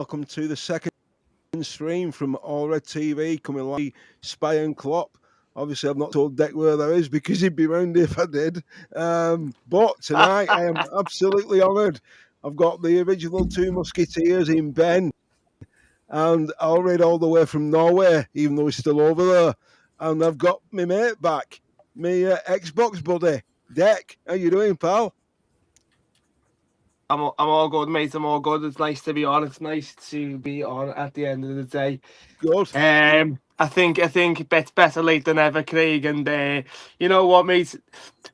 welcome to the second stream from All Red TV, coming live Spy and Klopp. Obviously, I've not told Deck where that is because he'd be round if I did. But tonight, I am absolutely honoured. I've got the original two Musketeers in Ben and Allred all the way from Norway, even though he's still over there. And I've got my mate back, my Xbox buddy, Deck. How you doing, pal? I'm all good, mate. I'm all good. It's nice to be on. It's nice to be on at the end of the day. Good. I think it's better late than ever, Craig. And you know what, mate?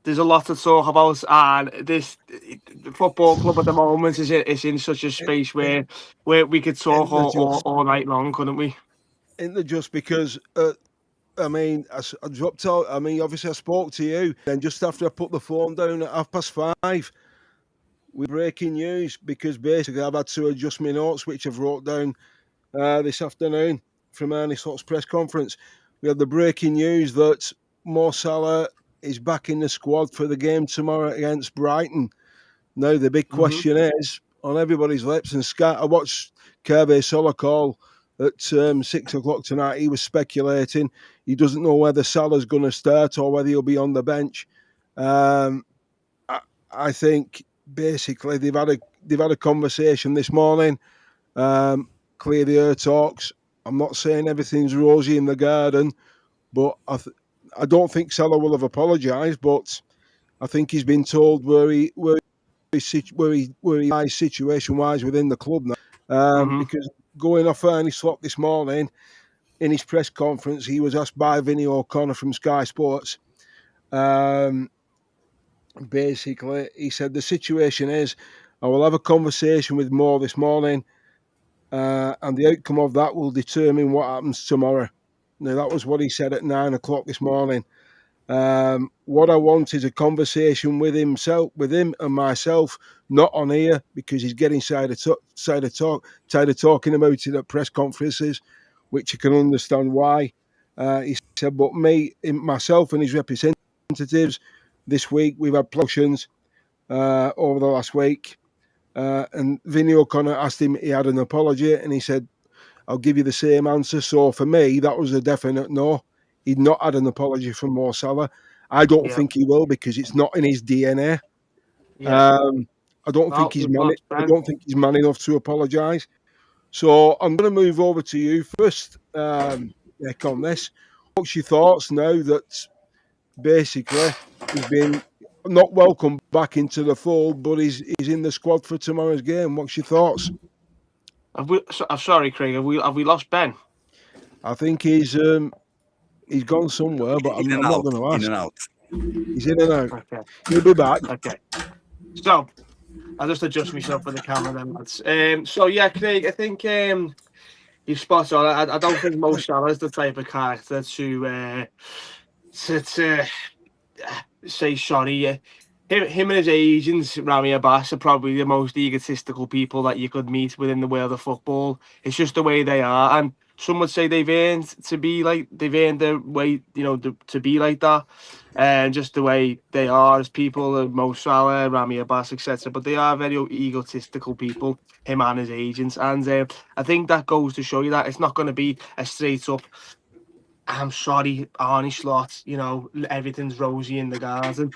There's a lot to talk about, and this the football club at the moment is in such a space where we could talk all night long, couldn't we? Isn't it just because? I mean, I dropped out. I mean, obviously, I spoke to you. Then just after I put the phone down at 5:30, with breaking news, because basically I've had to adjust my notes, which I've wrote down this afternoon from Ernie Slott's press conference. We had the breaking news that Mo Salah is back in the squad for the game tomorrow against Brighton. Now, the big question is on everybody's lips, and I watched Kirby Salah call at 6 o'clock tonight. He was speculating. He doesn't know whether Salah's going to start or whether he'll be on the bench. I think basically they've had a conversation this morning. Clear the air talks. I'm not saying everything's rosy in the garden, but I don't think Salah will have apologised. But I think he's been told where he lies situation wise within the club now. Because going off Ernie Slot this morning in his press conference, he was asked by Vinny O'Connor from Sky Sports. Basically, he said the situation is, I will have a conversation with Mo this morning, and the outcome of that will determine what happens tomorrow. Now, that was what he said at 9 o'clock this morning. What I want is a conversation with him and myself, not on here, because he's getting tired of talking about it at press conferences, which I can understand why. He said, but myself and his representatives this week, we've had discussions over the last week, and Vinny O'Connor asked him if he had an apology, and he said, I'll give you the same answer. So for me, that was a definite no. He'd not had an apology from Mo Salah. I don't think he will, because it's not in his DNA. Yeah. I don't think he's man enough to apologise. So I'm going to move over to you first, Nick, on this. What's your thoughts now that basically he's been not welcomed back into the fold, but he's in the squad for tomorrow's game? What's your thoughts? I'm sorry, Craig. Have we lost Ben? I think he's gone somewhere, but I'm not going to ask. In and out. He's in and out. Okay. He'll be back. Okay. So I'll just adjust myself for the camera then, lads. So yeah, Craig, I think you're spot on. I don't think Mo Salah is the type of character to say sorry. Him and his agents, Rami Abbas, are probably the most egotistical people that you could meet within the world of football. It's just the way they are, and some would say they've earned their way, to be like that, and just the way they are as people, Mo Salah, Rami Abbas, etc. But they are very egotistical people, him and his agents, and I think that goes to show you that it's not going to be a straight up, I'm sorry, Arnie Slot, everything's rosy in the garden.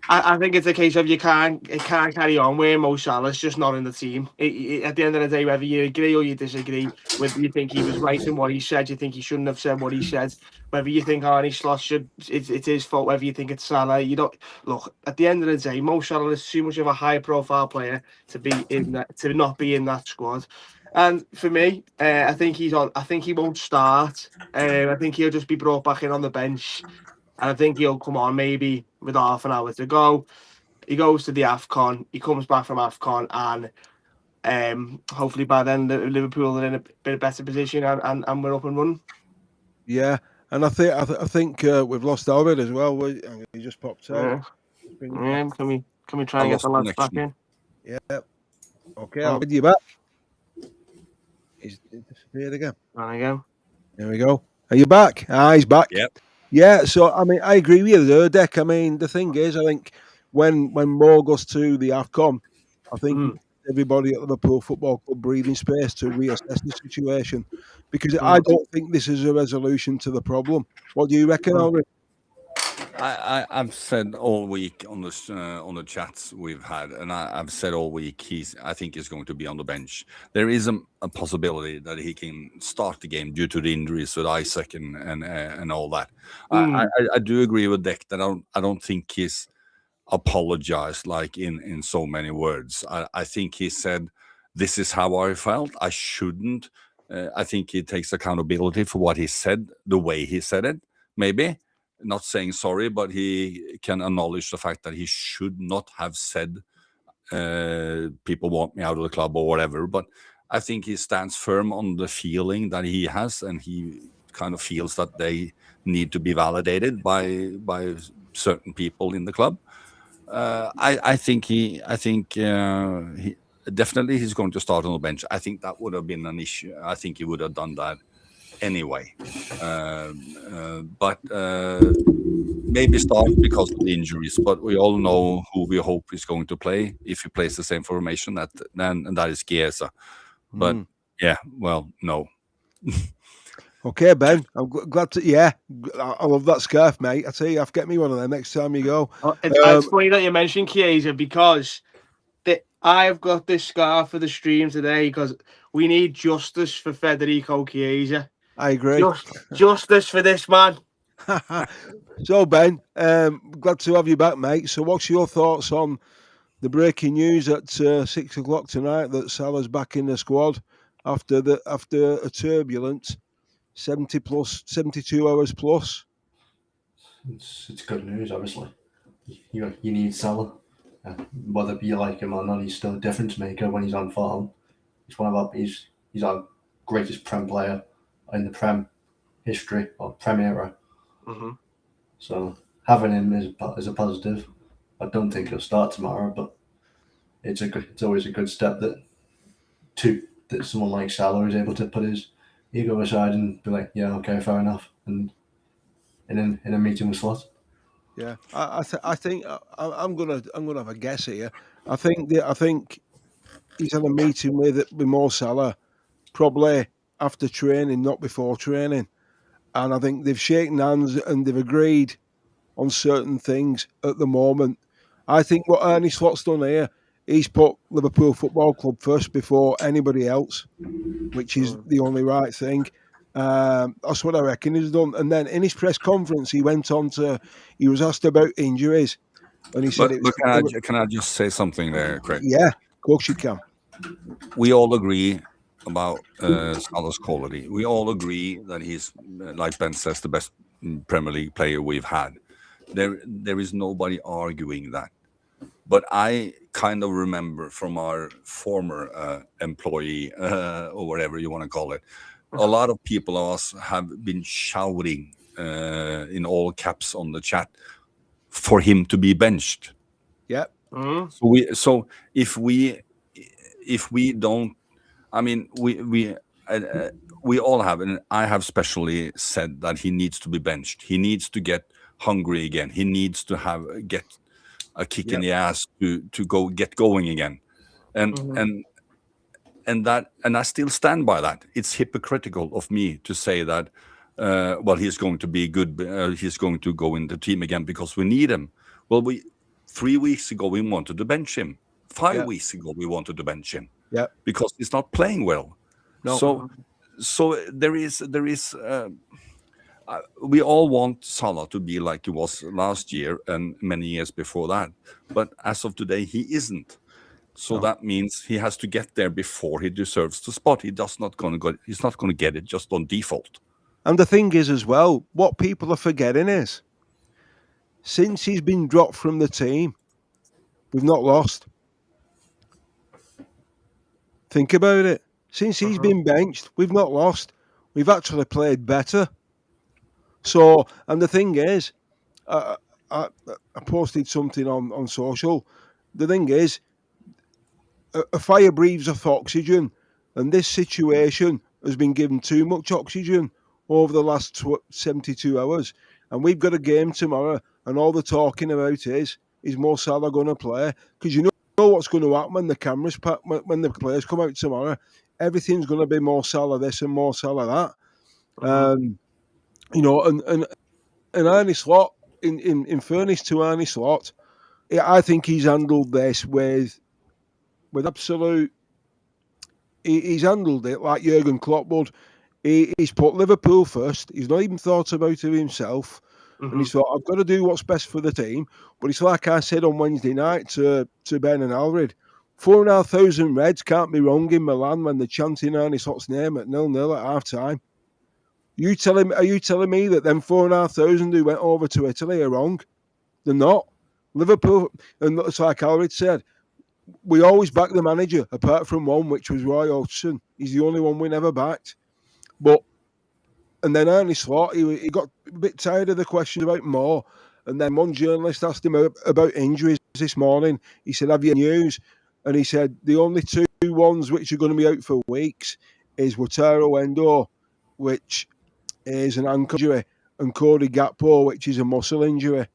I think it's a case of it can't carry on where Mo Salah's just not in the team. At the end of the day, whether you agree or you disagree, whether you think he was right in what he said, you think he shouldn't have said what he said, whether you think Arnie Slot it's his fault, whether you think it's Salah, you don't look. At the end of the day, Mo Salah is too much of a high-profile player to not be in that squad. And for me, I think he won't start. I think he'll just be brought back in on the bench. And I think he'll come on maybe with half an hour to go. He goes to the AFCON. He comes back from AFCON, and hopefully by then Liverpool are in a bit better position, and we're up and running. Yeah, and I think we've lost Albert as well. He just popped out. Yeah. Can we try and get the lads back in? Yeah. Okay, I'll get you back. He's disappeared again. There we go. There we go. Are you back? He's back. Yep. Yeah, so I mean, I agree with you there, Deck. I mean, the thing is, I think when Mo goes to the AFCON, I think everybody at Liverpool Football Club breathing space to reassess the situation, because I don't think this is a resolution to the problem. What do you reckon, Alric? I've said all week on the chats we've had, and I've said all week I think he's going to be on the bench. There is a possibility that he can start the game due to the injuries with Isaac and all that. I do agree with Dick that I don't think he's apologized like in so many words. I think he said, "This is how I felt. I shouldn't." I think he takes accountability for what he said, the way he said it. Maybe not saying sorry, but he can acknowledge the fact that he should not have said, "People want me out of the club" or whatever. But I think he stands firm on the feeling that he has, and he kind of feels that they need to be validated by certain people in the club. I think he definitely he's going to start on the bench. I think that would have been an issue. I think he would have done that anyway. But maybe start because of the injuries. But we all know who we hope is going to play if he plays the same formation. And that is Chiesa. But yeah, well, no. Okay, Ben, I'm glad to. Yeah, I love that scarf, mate. I tell you, I've get me one of them next time you go. It's funny that you mentioned Chiesa, because I've got this scarf for the stream today because we need justice for Federico Chiesa. I agree. Justice for this man. So, Ben, glad to have you back, mate. So, what's your thoughts on the breaking news at 6 o'clock tonight that Salah's back in the squad after a turbulent 72 hours plus? It's good news, obviously. You need Salah. Whether you like him or not, he's still a difference maker when he's on form. He's our greatest Prem player in the Prem history or Prem era. Mm-hmm. So having him is a positive. I don't think he'll start tomorrow, but it's always a good step that someone like Salah is able to put his ego aside and be like, yeah, okay, fair enough, and in a meeting with Slot. Yeah, I think I'm gonna have a guess here. I think he's had a meeting with Mo Salah, probably after training, not before training, and I think they've shaken hands and they've agreed on certain things at the moment. I think what Arne Slot's done here, he's put Liverpool Football Club first before anybody else, which is the only right thing. That's what I reckon he's done. And then in his press conference, he was asked about injuries, and he said, "Can I just say something there, Craig?" Yeah, of course you can. We all agree about Salah's quality. We all agree that he's, like Ben says, the best Premier League player we've had. There is nobody arguing that. But I kind of remember from our former employee, or whatever you want to call it, a lot of people of us have been shouting in all caps on the chat for him to be benched. Yeah. Mm-hmm. So if we don't, I mean, we all have, and I have specially said that he needs to be benched. He needs to get hungry again. He needs to get a kick in the ass to get going again, and I still stand by that. It's hypocritical of me to say that well, he's going to be good, he's going to go in the team again because we need him. Well, 3 weeks ago we wanted to bench him. 5 weeks ago we wanted to bench him because he's not playing well. No. So there is we all want Salah to be like he was last year and many years before that, but as of today he isn't. So that means he has to get there before he deserves the spot. He's not going to get it just on default. And the thing is as well, what people are forgetting is, since he's been dropped from the team, we've not lost. Think about it. Since he's been benched, we've not lost. We've actually played better. So, and the thing is, I posted something on social. The thing is, a fire breathes off oxygen, and this situation has been given too much oxygen over the last 72 hours. And we've got a game tomorrow, and all they're talking about is Mo Salah going to play? Because you know what's going to happen when the cameras when the players come out tomorrow. Everything's going to be more Salah this and more Salah that. You know, and Arne Slot, in fairness to Arne Slot, I think he's handled this with absolute. He's handled it like Jurgen Klopp would. He's put Liverpool first. He's not even thought about it himself. And he's thought, I've got to do what's best for the team. But it's like I said on Wednesday night to Ben and Alred, 4,500 Reds can't be wrong in Milan when they're chanting Arne Slot's name at 0-0 at half time. Are you telling me that them 4,500 who went over to Italy are wrong? They're not. Liverpool, and it's like Alred said, we always back the manager, apart from one, which was Roy Hodgson. He's the only one we never backed. And then Arne Slot, he got a bit tired of the questions about Moore. And then one journalist asked him about injuries this morning. He said, have you news? And he said, the only two ones which are going to be out for weeks is Wataru Endo, which is an ankle injury, and Cody Gakpo, which is a muscle injury.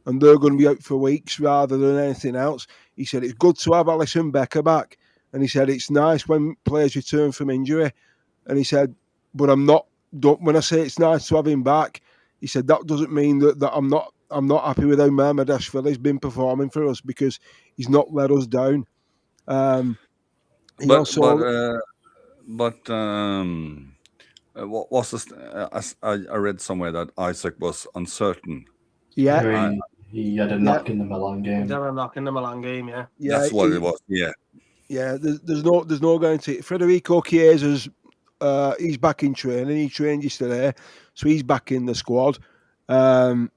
And they're going to be out for weeks rather than anything else. He said, it's good to have Alisson Becker back. And he said, it's nice when players return from injury. And he said, but when I say it's nice to have him back, he said, that doesn't mean that I'm not happy with how Mamadashvili's been performing for us, because he's not let us down. What was this? I read somewhere that Isaac was uncertain. Yeah, he had a knock in the Milan game. He had a knock in the Milan game. Yeah, That's what it was. Yeah. There's no guarantee. Federico Chiesa's he's back in training. He trained yesterday, so he's back in the squad. And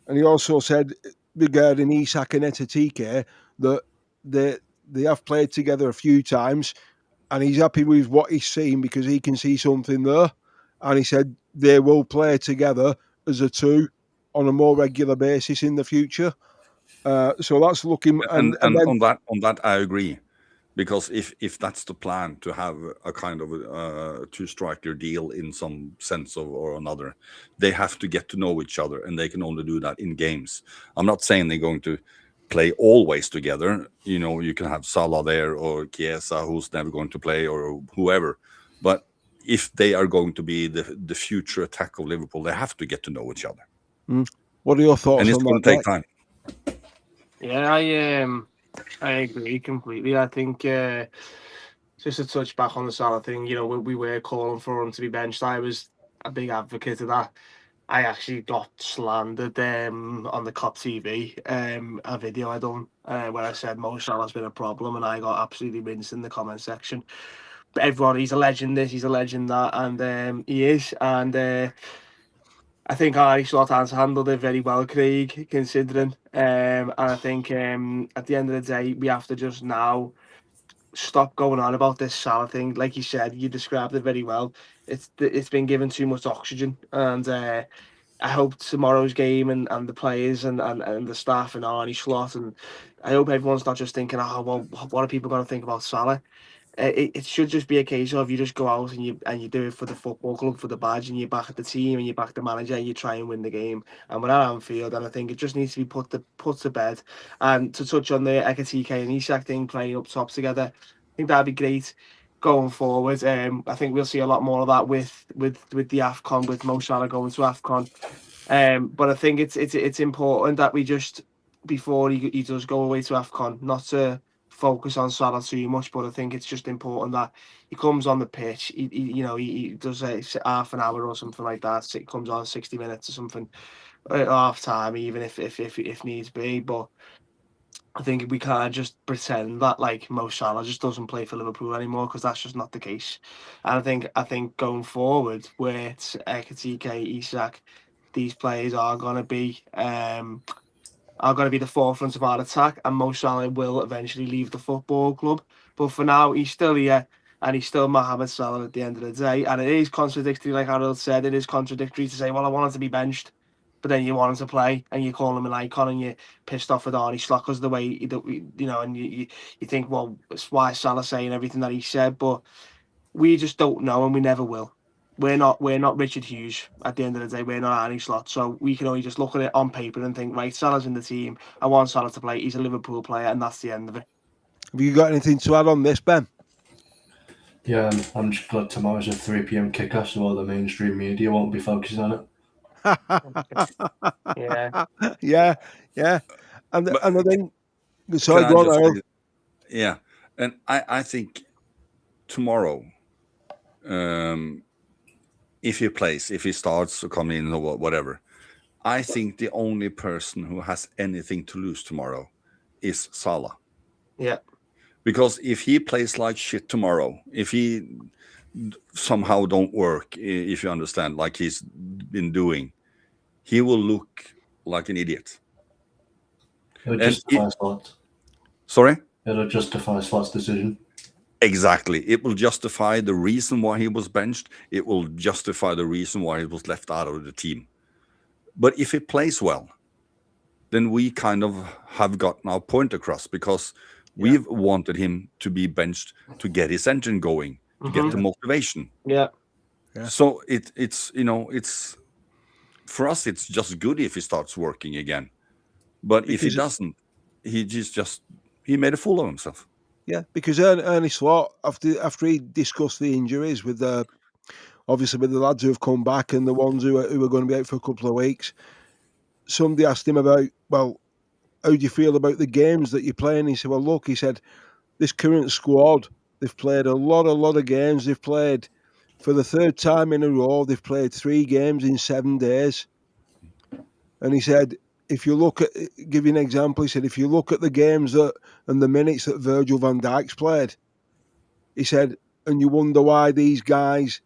he also said regarding Isak and Etatike that they have played together a few times, and he's happy with what he's seen because he can see something there. And he said they will play together as a two on a more regular basis in the future. So that's looking. And then, on that, I agree. Because if that's the plan, to have a kind of two-striker deal in some sense or another, they have to get to know each other, and they can only do that in games. I'm not saying they're going to play always together. You know, you can have Salah there or Chiesa, who's never going to play, or whoever. But if they are going to be the future attack of Liverpool, they have to get to know each other. What are your thoughts on that? And it's going to take time. Yeah, I agree completely. I think just to touch back on the Salah thing, you know, we were calling for him to be benched. I was a big advocate of that. I actually got slandered on the COP TV, a video I done where I said Mo Salah's been a problem, and I got absolutely rinsed in the comment section. But everyone, he's a legend this, he's a legend that, and he is. And I think Arne Slot has handled it very well, Craig, considering. And I think at the end of the day, we have to just now stop going on about this Salah thing. Like you said, you described it very well. It's been given too much oxygen, and I hope tomorrow's game and the players and the staff and Arne Slot, and I hope everyone's not just thinking, oh, well, what are people going to think about Salah? It should just be a case of you just go out and you do it for the football club, for the badge, and you back the team and you back the manager and you try and win the game. And we're at Anfield, and I think it just needs to be put to bed. And to touch on the Ekatike and Isak thing playing up top together, I think that'd be great going forward. I think we'll see a lot more of that with the AFCON, with Mo Salah going to AFCON. But I think it's important that we just, before he does go away to AFCON, not to focus on Salah too much, but I think it's just important that he comes on the pitch. He does a half an hour or something like that. It comes on 60 minutes or something at half time, even if needs be. But I think we can't just pretend that like Mo Salah just doesn't play for Liverpool anymore, because that's just not the case. And I think going forward with Ekatike, Isak, these players are gonna be the forefront of our attack, and Mo Salah will eventually leave the football club. But for now, he's still here, and he's still Mohamed Salah at the end of the day. And it is contradictory, like Harold said, it is contradictory to say, well, I want him to be benched, but then you want him to play, and you call him an icon, and you're pissed off with Arne Slot because the way, and you think, well, it's why Salah saying everything that he said, but we just don't know, and we never will. We're not Richard Hughes at the end of the day. We're not Arne Slot, so we can only just look at it on paper and think, right, Salah's in the team. I want Salah to play. He's a Liverpool player, and that's the end of it. Have you got anything to add on this, Ben? Yeah, I'm just glad tomorrow's a 3 p.m. kicker, so all the mainstream media won't be focusing on it. Yeah. yeah. And But I think, sorry, can I go just on, say, yeah, and I think tomorrow, if he plays, if he starts to come in or whatever, I think the only person who has anything to lose tomorrow is Salah. Yeah. Because if he plays like shit tomorrow, if he somehow don't work, if you understand, like he's been doing, he will look like an idiot. It'll justify Slot's. Sorry? It'll justify Slot's decision. Exactly. It will justify the reason why he was benched. It will justify the reason why he was left out of the team. But if he plays well, then we kind of have gotten our point across, because we've wanted him to be benched to get his engine going, to get the motivation. Yeah. So it's for us, it's just good if he starts working again. But if he doesn't, he made a fool of himself. Yeah, because Ernie Slot, after he discussed the injuries with obviously with the lads who have come back and the ones who are going to be out for a couple of weeks, somebody asked him about, well, how do you feel about the games that you're playing? He said, well, look, he said, this current squad, they've played a lot of games. They've played, for the third time in a row, they've played 3 games in 7 days. And he said, if you look at, give you an example, he said, if you look at the games and the minutes that Virgil van Dijk's played, he said, and you wonder why these guys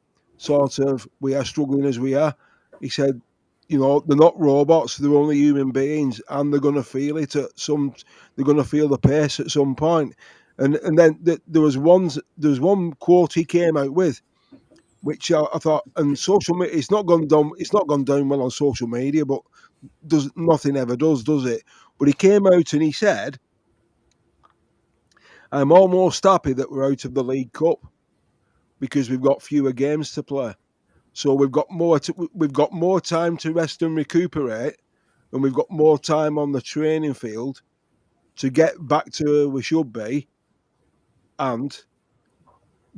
we are struggling as we are. He said, they're not robots, they're only human beings, and they're going to feel it they're going to feel the pace at some point. And then there was one quote he came out with, which I thought, and social media, it's not gone down well on social media, but nothing ever does it? But he came out and he said, I'm almost happy that we're out of the League Cup, because we've got fewer games to play. So we've got more time to rest and recuperate, and we've got more time on the training field to get back to where we should be, and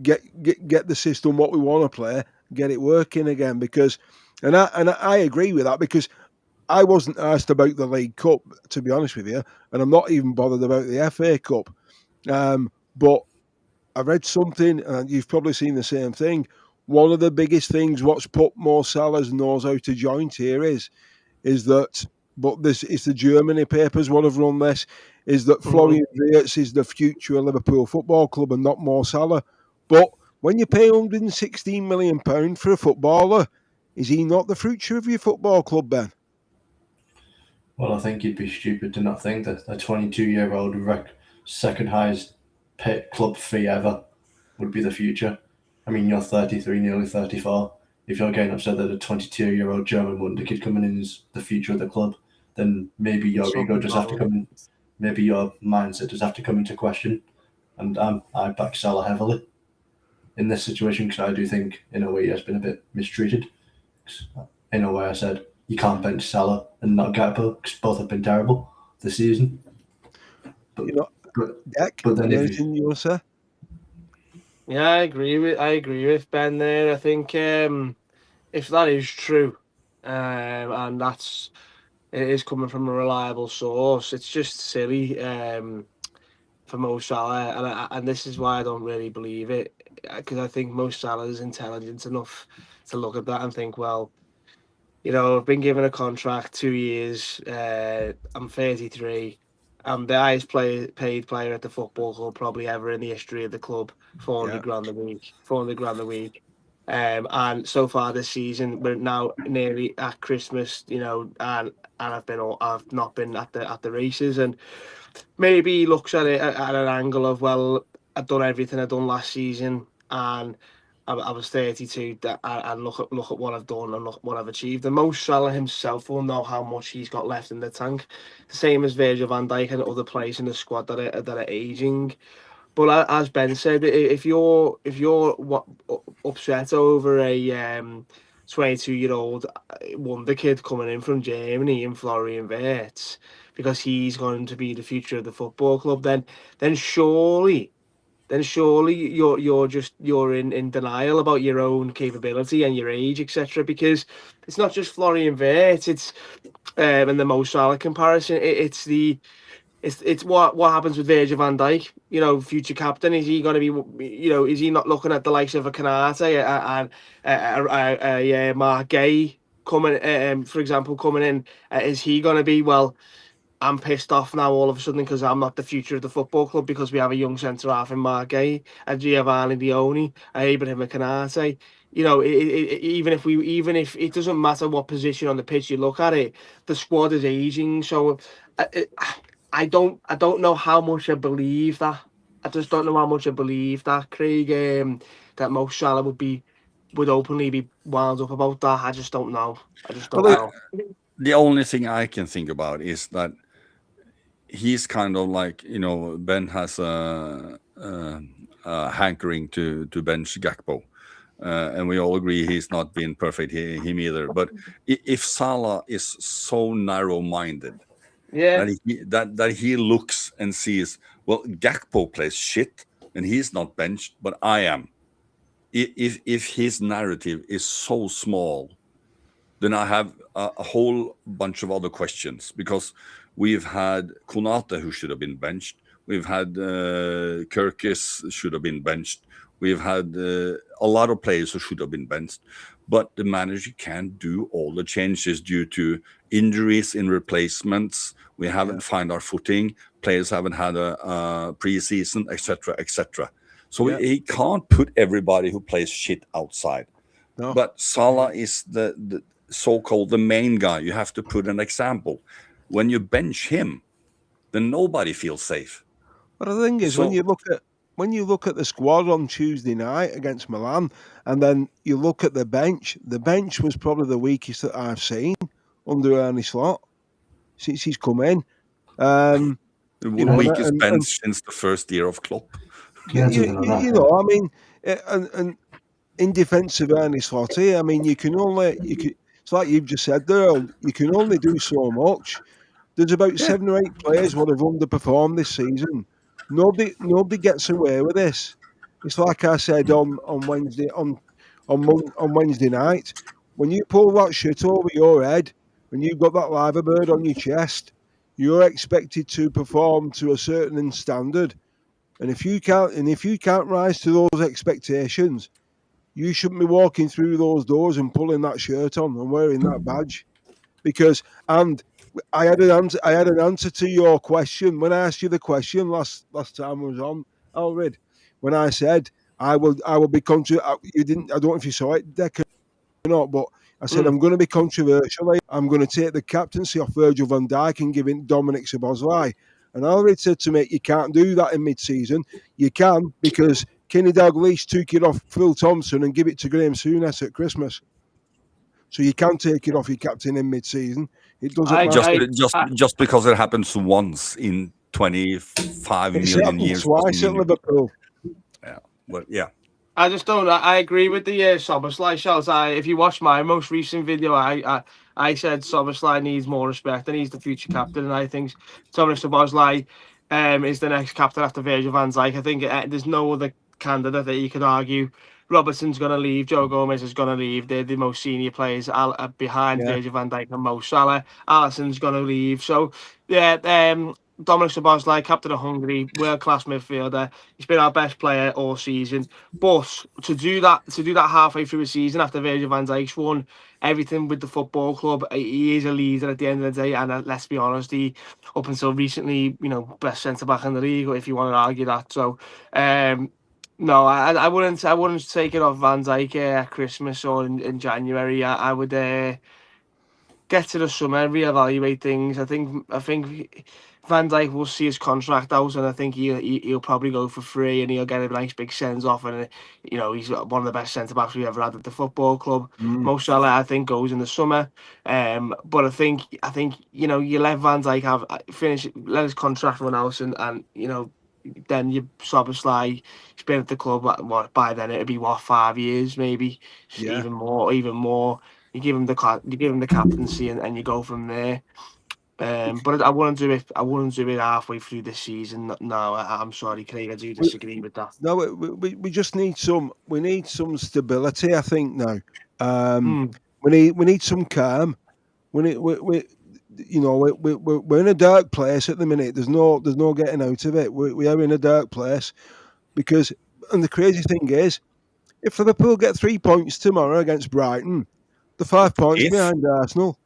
get the system what we want to play, get it working again. Because, and I agree with that, because I wasn't asked about the League Cup, to be honest with you, and I'm not even bothered about the FA Cup. But I read something, and you've probably seen the same thing. One of the biggest things what's put Mo Salah's nose out of joint here is that, but this is the Germany papers what have run this, is that Florian Wirtz is the future of Liverpool Football Club and not Mo Salah. But when you pay £116 million for a footballer, is he not the future of your football club, Ben? Well, I think you'd be stupid to not think that a 22-year-old second highest club fee ever would be the future. I mean, you're 33, nearly 34. If you're getting upset that a 22-year-old German wonder kid coming in is the future of the club, then maybe your ego just have to come in. Maybe your mindset does have to come into question. And I back Salah heavily in this situation, because I do think, in a way, he has been a bit mistreated. In a way, I said, you can't bench Salah and not Gakpo, because both have been terrible this season. But then anything you want to say? Yeah, I agree with Ben there. I think if that is true, and it is coming from a reliable source, it's just silly for Mo Salah, and this is why I don't really believe it, because I think Mo Salah is intelligent enough to look at that and think, well, I've been given a contract 2 years. I'm 33. I'm the highest paid player at the football club probably ever in the history of the club. 400 grand a week. 400 grand a week. And so far this season, we're now nearly at Christmas. And I've not been at the races, and maybe he looks at it at an angle of, well, I've done everything I've done last season, and I was 32, and look at what I've done and look what I've achieved. And Mo Salah himself will know how much he's got left in the tank, the same as Virgil van Dijk and other players in the squad that are aging. But as Ben said, if you're upset over 22-year-old wonder kid coming in from Germany in Florian Wirtz because he's going to be the future of the football club, then surely you're in denial about your own capability and your age, etc. Because it's not just Florian Wirtz, it's in the Mo Salah comparison, it's what happens with Virgil van Dijk, future captain. Is he going to be, is he not looking at the likes of a Canate and Mark Gay coming, for example, coming in? Is he going to be, well, I'm pissed off now all of a sudden because I'm not the future of the football club because we have a young centre half in Mark Gay, a Giovanni Dioni, a Ibrahim Kanate. Even if it doesn't matter what position on the pitch you look at it, the squad is aging. So I don't know how much I believe that. I just don't know how much I believe that, Craig. That Mo Salah would openly be wound up about that. I just don't know. Know. The only thing I can think about is that he's kind of like, Ben has a hankering to bench Gakpo. And we all agree he's not been perfect, him either. But if Salah is so narrow-minded, that he looks and sees, well, Gakpo plays shit and he's not benched, but I am. If his narrative is so small, then I have a whole bunch of other questions, because we've had Konate who should have been benched. We've had Kirkis should have been benched. We've had a lot of players who should have been benched. But the manager can't do all the changes due to injuries in replacements. We haven't found our footing. Players haven't had a pre-season, etc., etc. So he can't put everybody who plays shit outside. No. But Salah is the so-called the main guy. You have to put an example. When you bench him, then nobody feels safe. But the thing is, when you look at the squad on Tuesday night against Milan, and then you look at the bench was probably the weakest that I've seen under Arne Slot since he's come in. The weakest bench since the first year of Klopp. I mean, and in defence of Arne Slot here, I mean, it's like you've just said there, you can only do so much. There's about 7 or 8 players would have underperformed this season. Nobody gets away with this. It's like I said on Wednesday on Wednesday night. When you pull that shit over your head, when you've got that liver bird on your chest, you're expected to perform to a certain standard. And if you can't rise to those expectations, you shouldn't be walking through those doors and pulling that shirt on and wearing that badge. And I had an answer to your question when I asked you the question last time I was on, Alred. When I said I will be you didn't. I don't know if you saw it, Deck, or not, but I said I'm going to be controversial. I'm going to take the captaincy off Virgil van Dijk and give it Dominic Szoboszlai. And Alred said to me, "You can't do that in mid-season. You can, because Kenny Dalglish took it off Phil Thompson and give it to Graham Souness at Christmas. So you can take it off your captain in mid-season. It doesn't matter. Just because it happens once in 25 million years. Twice at Liverpool. Yeah, but yeah. I just don't. I agree with the Szoboszlai shouts. If you watch my most recent video, I said Szoboszlai needs more respect and he's the future captain. And I think Dominic Szoboszlai is the next captain after Virgil van Dijk. I think there's no other candidate that you could argue. Robertson's going to leave. Joe Gomez is going to leave. They're the most senior players behind Virgil van Dijk and Mo Salah. Alisson's going to leave. So, Dominic Szoboszlai, captain of Hungary, world-class midfielder. He's been our best player all season. But to do that halfway through a season after Virgil van Dijk's won everything with the football club, he is a leader at the end of the day. And let's be honest, he, up until recently, best centre-back in the league, if you want to argue that. So, no, I wouldn't take it off Van Dijk at Christmas or in January. I would get to the summer, reevaluate things. I think Van Dijk will see his contract out, and I think he'll probably go for free, and he'll get a nice big send off, and he's one of the best centre backs we've ever had at the football club. Mo Salah, I think, goes in the summer, but I think you let Van Dijk let his contract run out, and then you Szoboszlai, he's been at the club. What by then it'd be 5 years, maybe Yeah. even more. You give him the captaincy, and you go from there. But I wouldn't do it. I wouldn't do it halfway through this season. No, I'm sorry, Craig. I do disagree with that. No, we just need some. We need some stability. I think now. We need some calm. We're in a dark place at the minute. There's no getting out of it. We are in a dark place because, and the crazy thing is, if Liverpool get 3 points tomorrow against Brighton, the 5 points behind Arsenal.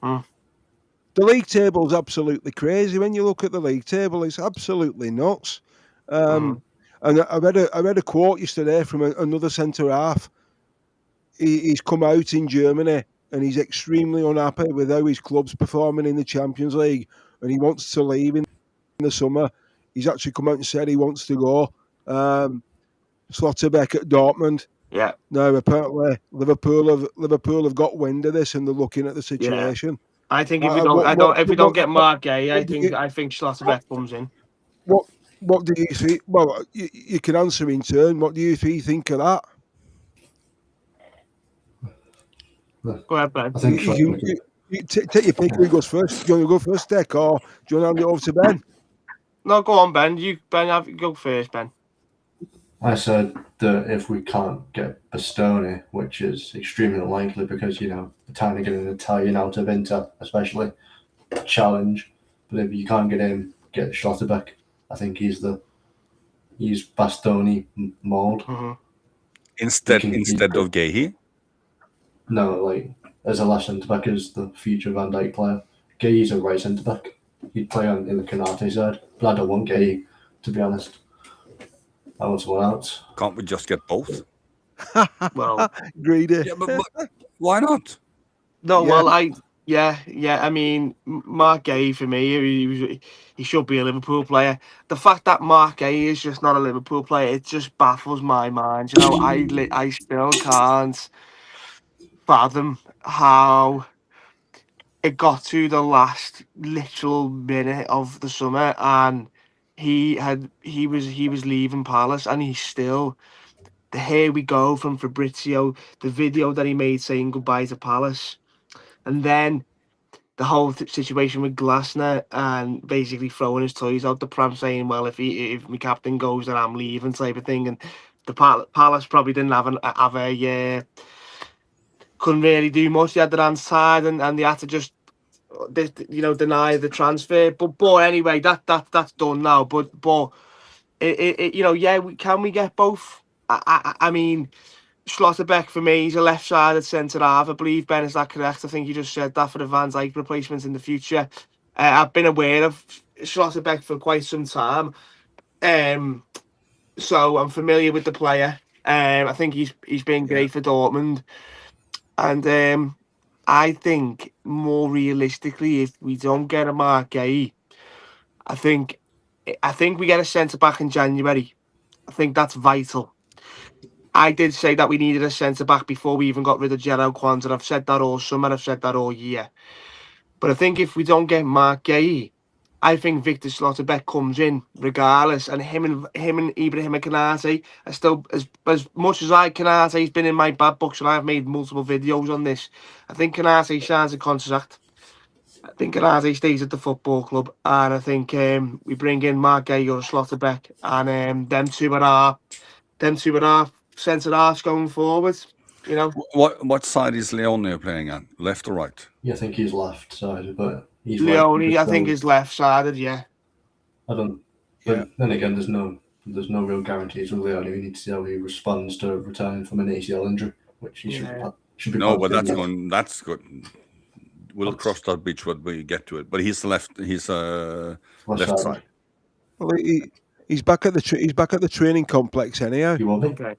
The league table is absolutely crazy. When you look at the league table, it's absolutely nuts. And I read a quote yesterday from another centre half. He's come out in Germany and he's extremely unhappy with how his club's performing in the Champions League, and he wants to leave in the summer. He's actually come out and said he wants to go. Slotterbeck at Dortmund. Yeah. Now apparently Liverpool have got wind of this and they're looking at the situation. Yeah. I think if we don't get Mark Gay, I think Slotterbeck comes in. What do you think? Well, you can answer in turn. What do you think of that? Go ahead, Ben. I think you take your pick. Who goes first? Do you want to go first, Dick, or do you want to hand it over to Ben? No, go on, Ben. Go first, Ben. I said that if we can't get Bastoni, which is extremely unlikely because, the time to get an Italian out of Inter, especially, a challenge. But if you can't get him, get Schlotterbeck. I think he's Bastoni mould. Mm-hmm. Instead of Gahey? No, as a left centre back as the future Van Dijk player. Gahey's a right centre back. He'd play in the Canate side, but I don't want Gahey, to be honest. I want someone else. Can't we just get both? Well, greedy. Yeah, but why not? No, well, I mean, Mark Gay for me, he should be a Liverpool player. The fact that Mark Gay is just not a Liverpool player, it just baffles my mind. I still can't fathom how it got to the last literal minute of the summer and he was leaving Palace and he's still the here we go from Fabrizio, the video that he made saying goodbye to Palace, and then the whole situation with Glasner and basically throwing his toys out the pram saying, well, if my captain goes then I'm leaving type of thing. And the Palace probably didn't have a couldn't really do much. They had their hands tied and they had to just deny the transfer. But anyway, that's done now. But can we get both? I mean, Schlotterbeck for me, he's a left-sided centre half. I believe, Ben, is that correct? I think you just said that for the Van Dijk replacement in the future. I've been aware of Schlotterbeck for quite some time, so I'm familiar with the player. I think he's been great for Dortmund, and I think more realistically, if we don't get a Mark Gay, I think we get a centre back in January. I think that's vital. I did say that we needed a centre back before we even got rid of Gerard Kwanzaa. I've said that all summer. I've said that all year. But I think if we don't get Mark Gay, I think Victor Slotterbeck comes in regardless, and him and Ibrahim Konate are still as much as Konate's been in my bad books, and I've made multiple videos on this. I think Konate signs a contract. I think Konate stays at the football club, and I think we bring in Mark Gay or Slotterbeck, and them two are our centre halves going forward. What side is Leone playing at? Left or right? Yeah, I think he's left side, but he's Leone, right. I think, is left sided. Yeah. I don't. But then again, there's no real guarantees with Leone. We need to see how he responds to returning from an ACL injury, which he should be. No, but that's good. We'll cross that bridge when we get to it. But he's left. He's left side. Well, he's back at the training complex anyhow. He will be. Okay.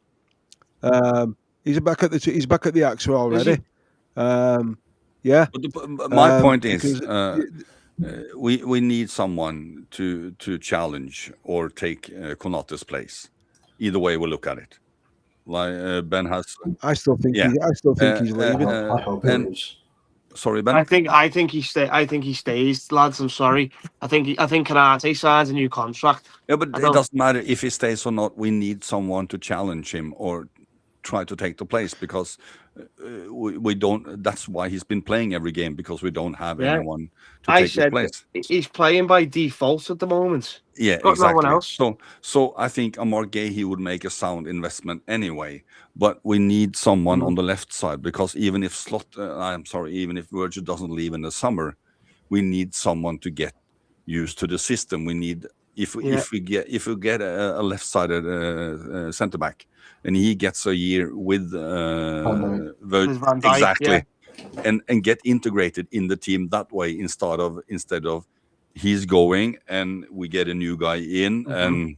He's back at the AXA already. Yeah. But my point is, we need someone to challenge or take Konate's place. Either way, we look at it. Like Ben has. I still think he's leaving. I hope it is. Sorry, Ben. I think he stays, lads. I'm sorry. I think Kanate signs a new contract. Yeah, but it doesn't matter if he stays or not. We need someone to challenge him or try to take the place, because we don't. That's why he's been playing every game, because we don't have anyone to take his place. He's playing by default at the moment. Yeah, Got exactly. No one else. So I think Amar Gay would make a sound investment anyway. But we need someone on the left side, because even if even if Virgil doesn't leave in the summer, we need someone to get used to the system. We need if we get a left-sided centre back, and he gets a year with Van Dijk, exactly, and get integrated in the team that way, instead of he's going and we get a new guy in and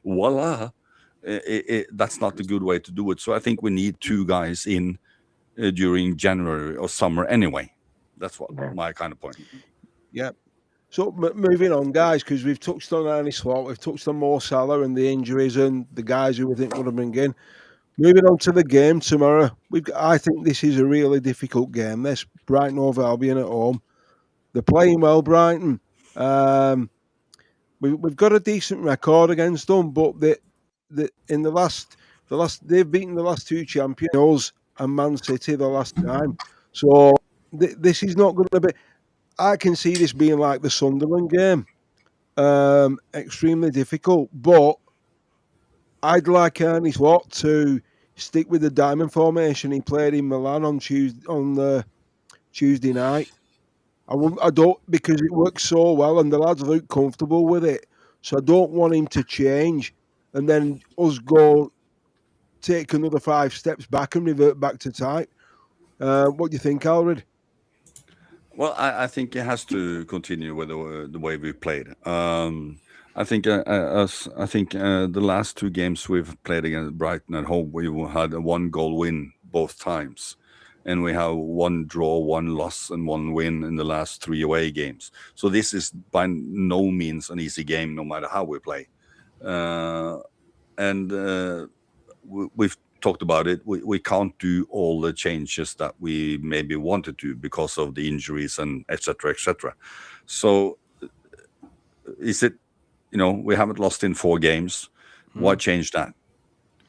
voila. That's not the good way to do it. So I think we need 2 guys in during January or summer anyway. That's what my kind of point. Yeah. So moving on, guys, because we've touched on Arnie Slot, we've touched on Mo Salah and the injuries and the guys who we think would have been in. Moving on to the game tomorrow, I think this is a really difficult game. This Brighton over Albion at home. They're playing well, Brighton. We've got a decent record against them, but in the last they've beaten the last 2 champions and Man City the last time. So this is not going to be. I can see this being like the Sunderland game, extremely difficult. But I'd like Arnie Slot to stick with the diamond formation he played in Milan on Tuesday night. I don't, because it works so well and the lads look comfortable with it. So I don't want him to change and then us take another 5 steps back and revert back to type. What do you think, Alred? Well, I think it has to continue with the way we played. I think the last 2 games we've played against Brighton at home, we had a 1-goal win both times, and we have 1 draw, 1 loss, and 1 win in the last 3 away games. So this is by no means an easy game, no matter how we play. We've talked about it. We can't do all the changes that we maybe wanted to because of the injuries and etc. So is it, we haven't lost in 4 games. Why change that?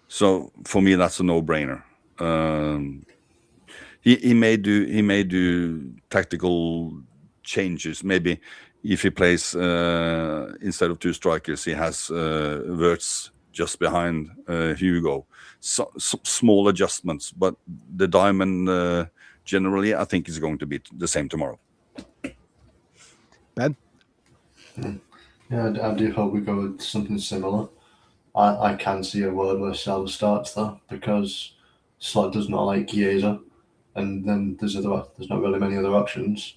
So for me, that's a no-brainer. He may do tactical changes. Maybe if he plays instead of 2 strikers, he has Wirtz just behind Hugo. So small adjustments, but the diamond generally, I think, is going to be the same tomorrow. Ben? Yeah, I do hope we go with something similar. I can see a world where Salah starts though, because Slot does not like Chiesa, and then there's not really many other options.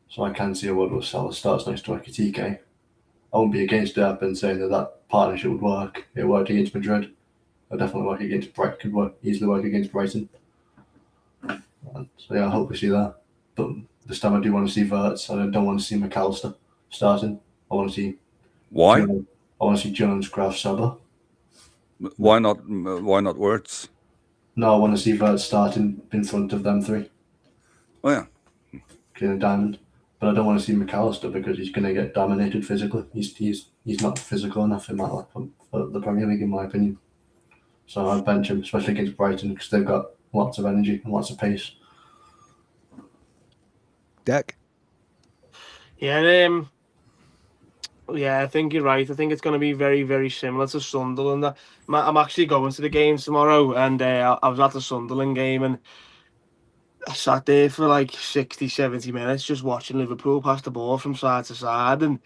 So I can see a world where Salah starts next to Ekitike. I won't be against it. I've been saying that partnership would work. It worked against Madrid. It'll definitely work against Brighton. Could easily work against Brighton. So yeah, I hope we see that. But this time I do want to see Wirtz. I don't want to see McAllister starting. I want to see. Why? I want to see Jones, Graf, Saba. Why not Wirtz? No, I want to see Wirtz starting in front of them 3. Oh yeah. Clean a diamond. But I don't want to see McAllister because he's going to get dominated physically. He's not physical enough in that for the Premier League, in my opinion. So I'd bench him, especially against Brighton, because they've got lots of energy and lots of pace. Deck? Yeah, I think you're right. I think it's going to be very, very similar to Sunderland. I'm actually going to the game tomorrow, and I was at the Sunderland game, and I sat there for like 60, 70 minutes just watching Liverpool pass the ball from side to side. And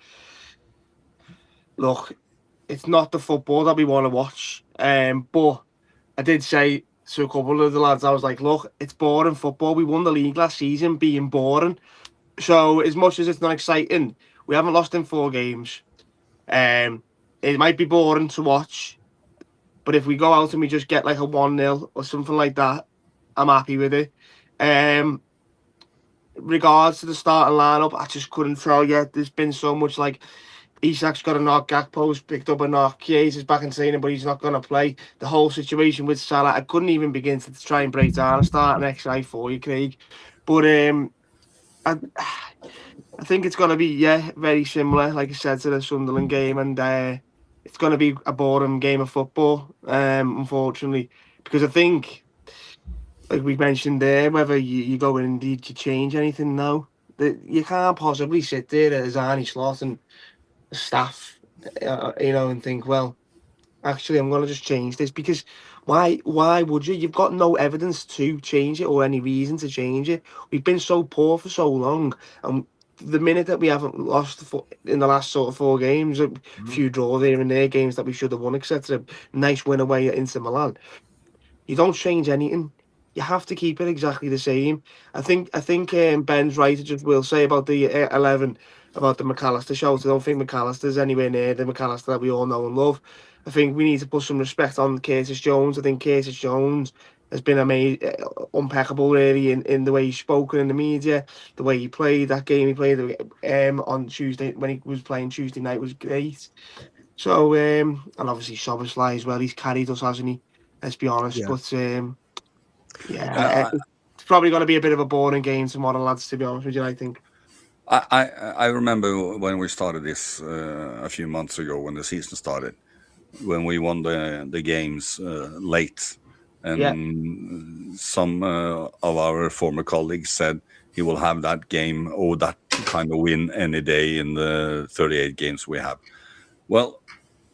look, it's not the football that we want to watch. But I did say to a couple of the lads, I was like, look, it's boring football. We won the league last season being boring. So as much as it's not exciting, we haven't lost in 4 games. It might be boring to watch, but if we go out and we just get like a 1-0 or something like that, I'm happy with it. Regards to the starting lineup, I just couldn't throw yet. There's been so much like Isak's got a knock, Gakpo's picked up a knock, Chiesa's back in training, but he's not going to play. The whole situation with Salah, I couldn't even begin to try and break down a starting XI for you, Craig. But I think it's going to be very similar, like I said, to the Sunderland game, and it's going to be a boring game of football, unfortunately, because I think, like we mentioned there, whether you go in and you change anything now, that you can't possibly sit there as Arnie Slot and staff, and think, well, actually, I'm going to just change this, because why would you? You've got no evidence to change it or any reason to change it. We've been so poor for so long, and the minute that we haven't lost in the last sort of 4 games, a few draws here and there, games that we should have won, etc. Nice win away at Inter Milan. You don't change anything. You have to keep it exactly the same. I think Ben's right. I just will say about the 11, about the McAllister shout. I don't think McAllister's anywhere near the McAllister that we all know and love. I think we need to put some respect on Curtis Jones. I think Curtis Jones has been impeccable, really, in the way he's spoken in the media, the way he played that game. He played on Tuesday, when he was playing Tuesday night, was great. So, and obviously Szoboszlai as well. He's carried us, hasn't he? Let's be honest. Yeah. But it's probably going to be a bit of a boring game tomorrow, lads, to be honest with you, I think. I remember when we started this a few months ago, when the season started, when we won the games late, and some of our former colleagues said he will have that game or that kind of win any day in the 38 games we have. Well,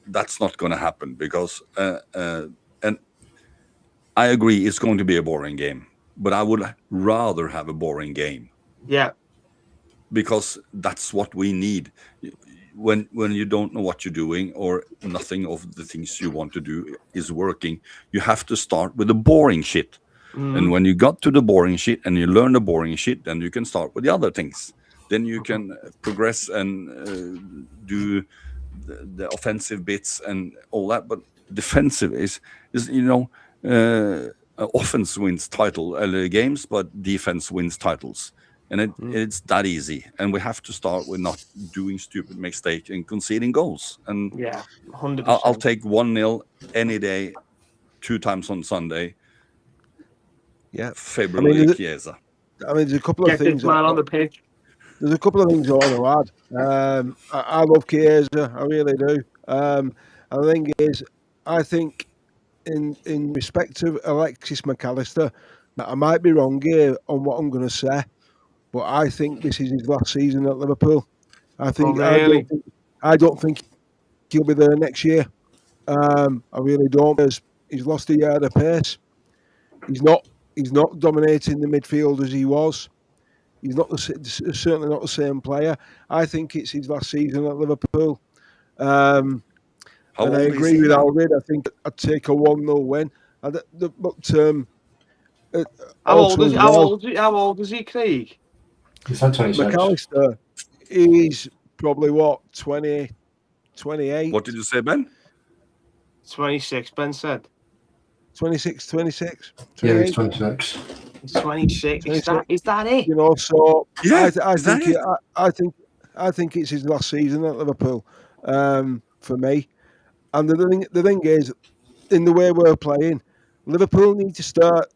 that's not going to happen, because and I agree it's going to be a boring game, but I would rather have a boring game. Yeah. Because that's what we need. When you don't know what you're doing, or nothing of the things you want to do is working, you have to start with the boring shit. And when you got to the boring shit and you learn the boring shit, then you can start with the other things. Then you can progress and do the offensive bits and all that. But defensive is offense wins games, but defense wins titles. And it's that easy. And we have to start with not doing stupid mistakes and conceding goals. And 100%. I'll take 1-0 any day, 2 times on Sunday. Yeah. February Chiesa. There's a couple of Get things. This man on the pitch. There's a couple of things I want to add. I love Chiesa, I really do. And the thing is, I think in respect of Alexis McAllister, I might be wrong here on what I'm going to say, but I think this is his last season at Liverpool. I don't think he'll be there next year. I really don't, because he's lost a yard of pace. He's not dominating the midfield as he was. He's certainly not the same player. I think it's his last season at Liverpool. And I agree with Alred. I think I'd take a 1-0 win. How old is he, Craig? He's had 26. McAllister, he's probably 20, 28. What did you say, Ben? 26, Ben said. 26. Yeah, he's 26. 26. Is that it? So yeah, I think it's his last season at Liverpool, for me. And the thing is, in the way we're playing, Liverpool need to start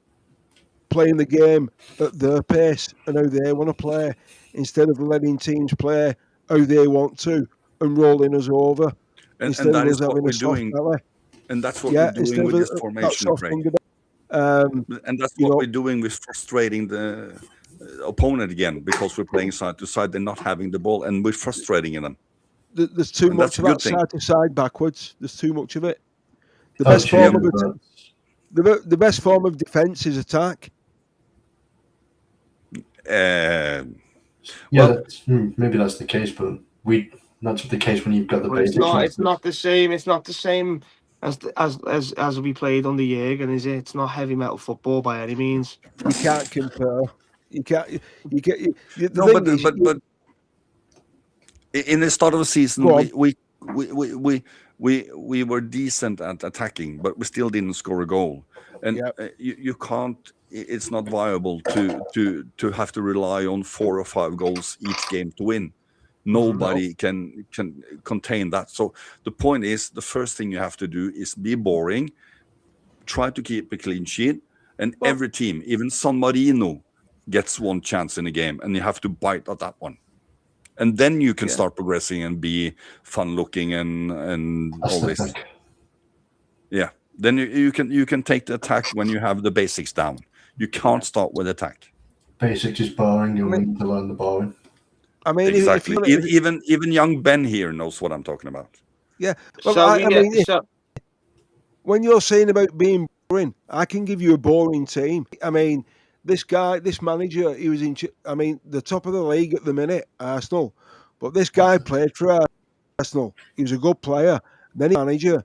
playing the game at their pace and how they want to play, instead of letting teams play how they want to and rolling us over. And that is what we're doing. And that's what we're doing with this formation, Craig. And that's what we're doing with frustrating the opponent again, because we're playing side to side. They're not having the ball, and we're frustrating them. There's too much of that side to side backwards. There's too much of it. The best form of defense is attack. Maybe that's the case, but that's the case when you've got the basics. It's not the same. It's not the same as we played on the Jürgen, is it? It's not heavy metal football by any means. You can't compare. You can't. But in the start of the season, we were decent at attacking, but we still didn't score a goal. And you can't. It's not viable to have to rely on 4 or 5 goals each game to win. Nobody can contain that. So the point is, the first thing you have to do is be boring, try to keep a clean sheet, and every team, even San Marino, gets one chance in a game, and you have to bite at that one. And then you can start progressing and be fun looking and all this. Yeah. Then you can take the attack when you have the basics down. You can't start with attack. Basics is boring. You need to learn the boring. I mean, exactly. Even young Ben here knows what I'm talking about. Yeah. Well, when you're saying about being boring, I can give you a boring team. I mean, this manager, he was the top of the league at the minute, Arsenal. But this guy played for Arsenal. He was a good player. Then he was manager.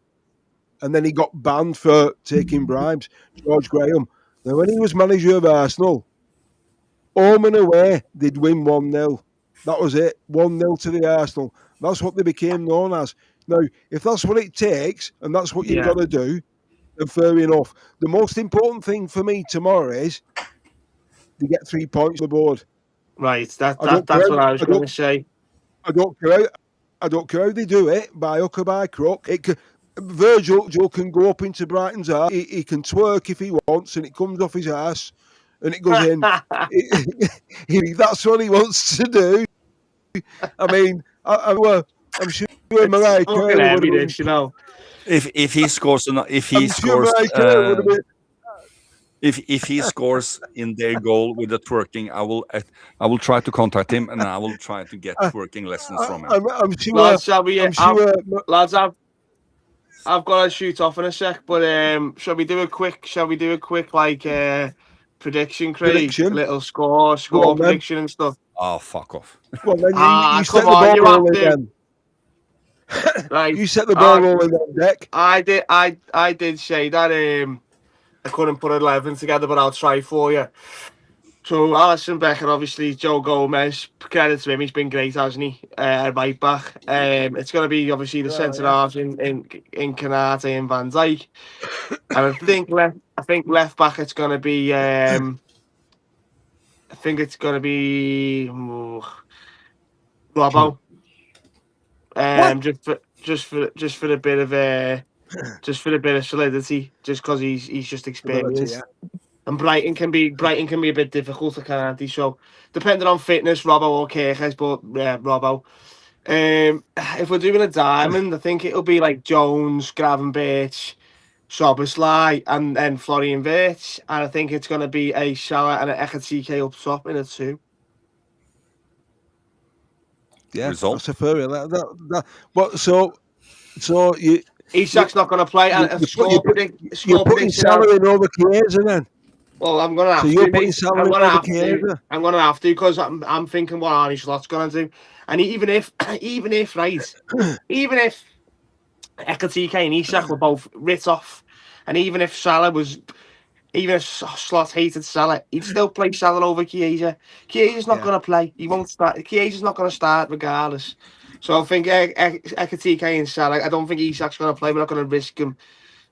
And then he got banned for taking bribes, George Graham. Now, when he was manager of Arsenal, home and away, they'd win 1-0. That was it, 1-0 to the Arsenal. That's what they became known as. Now, if that's what it takes, and that's what you've got to do, then fair enough. The most important thing for me tomorrow is to get 3 points on the board. Right, that's what I was going to say. I don't care how they do it, by hook or by crook. Virgil can go up into Brighton's arse. He can twerk if he wants, and it comes off his ass, and it goes in. That's what he wants to do. I mean, I'm sure Mariah Carey would have, you know. If he scores, if he scores in their goal with the twerking, I will try to contact him, and I will try to get twerking lessons from him. I'm sure. Lads, I've got to shoot off in a sec, but shall we do a quick like prediction, Craig? Prediction? Little score prediction and stuff. Oh, fuck off. Well, then you set the ball rolling then. Right. You set the ball rolling on deck. I did say that I couldn't put 11 together, but I'll try for you. So Alisson Becker, obviously Joe Gomez, credit to him, he's been great, hasn't he? Right back. It's going to be obviously the centre halves in Kanate and Van Dijk, and I think left back it's going to be Robbo. Just for a bit of solidity, just because he's just experienced. And Brighton can be a bit difficult, can't he? So depending on fitness, Robbo or Kirkes, but Robbo. If we're doing a diamond, I think it'll be like Jones, Gravenberch, Szoboszlai, and then Florian Wirtz. And I think it's going to be a Salah and an Ekatike up top in a 2. Yeah, result. That's a fair. But so you. Isak's not going to play. And you're putting Salah in over Chiesa then. Well, I'm going to have to. You're putting Salah in over Chiesa. I'm going to have to because I'm thinking what Arne Slot's going to do. And even if Ekatike and Isak were both writ off, and even if Slot hated Salah, he'd still play Salah over Chiesa. Chiesa's not going to play. He won't start. Chiesa's not going to start regardless. So I think Ekatike and Salah. I don't think Isak's going to play. We're not going to risk him.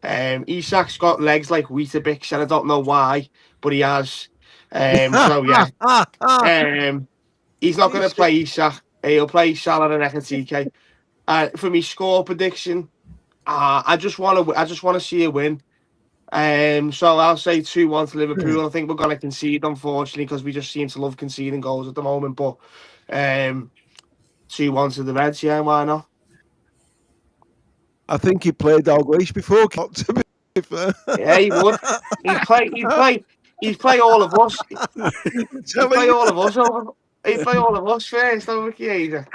Isak's got legs like Weetabix, and I don't know why, but he has. So yeah, he's not going to play Isak. He'll play Salah and Ekatike. For me, score prediction, I just want to see a win. So I'll say 2-1 to Liverpool. I think we're going to concede, unfortunately, because we just seem to love conceding goals at the moment. But 2-1 to the Reds, yeah, why not? I think he played Dalglish before. To be fair. Yeah, he would. He'd play all of us. He'd play all of us first over Chiesa.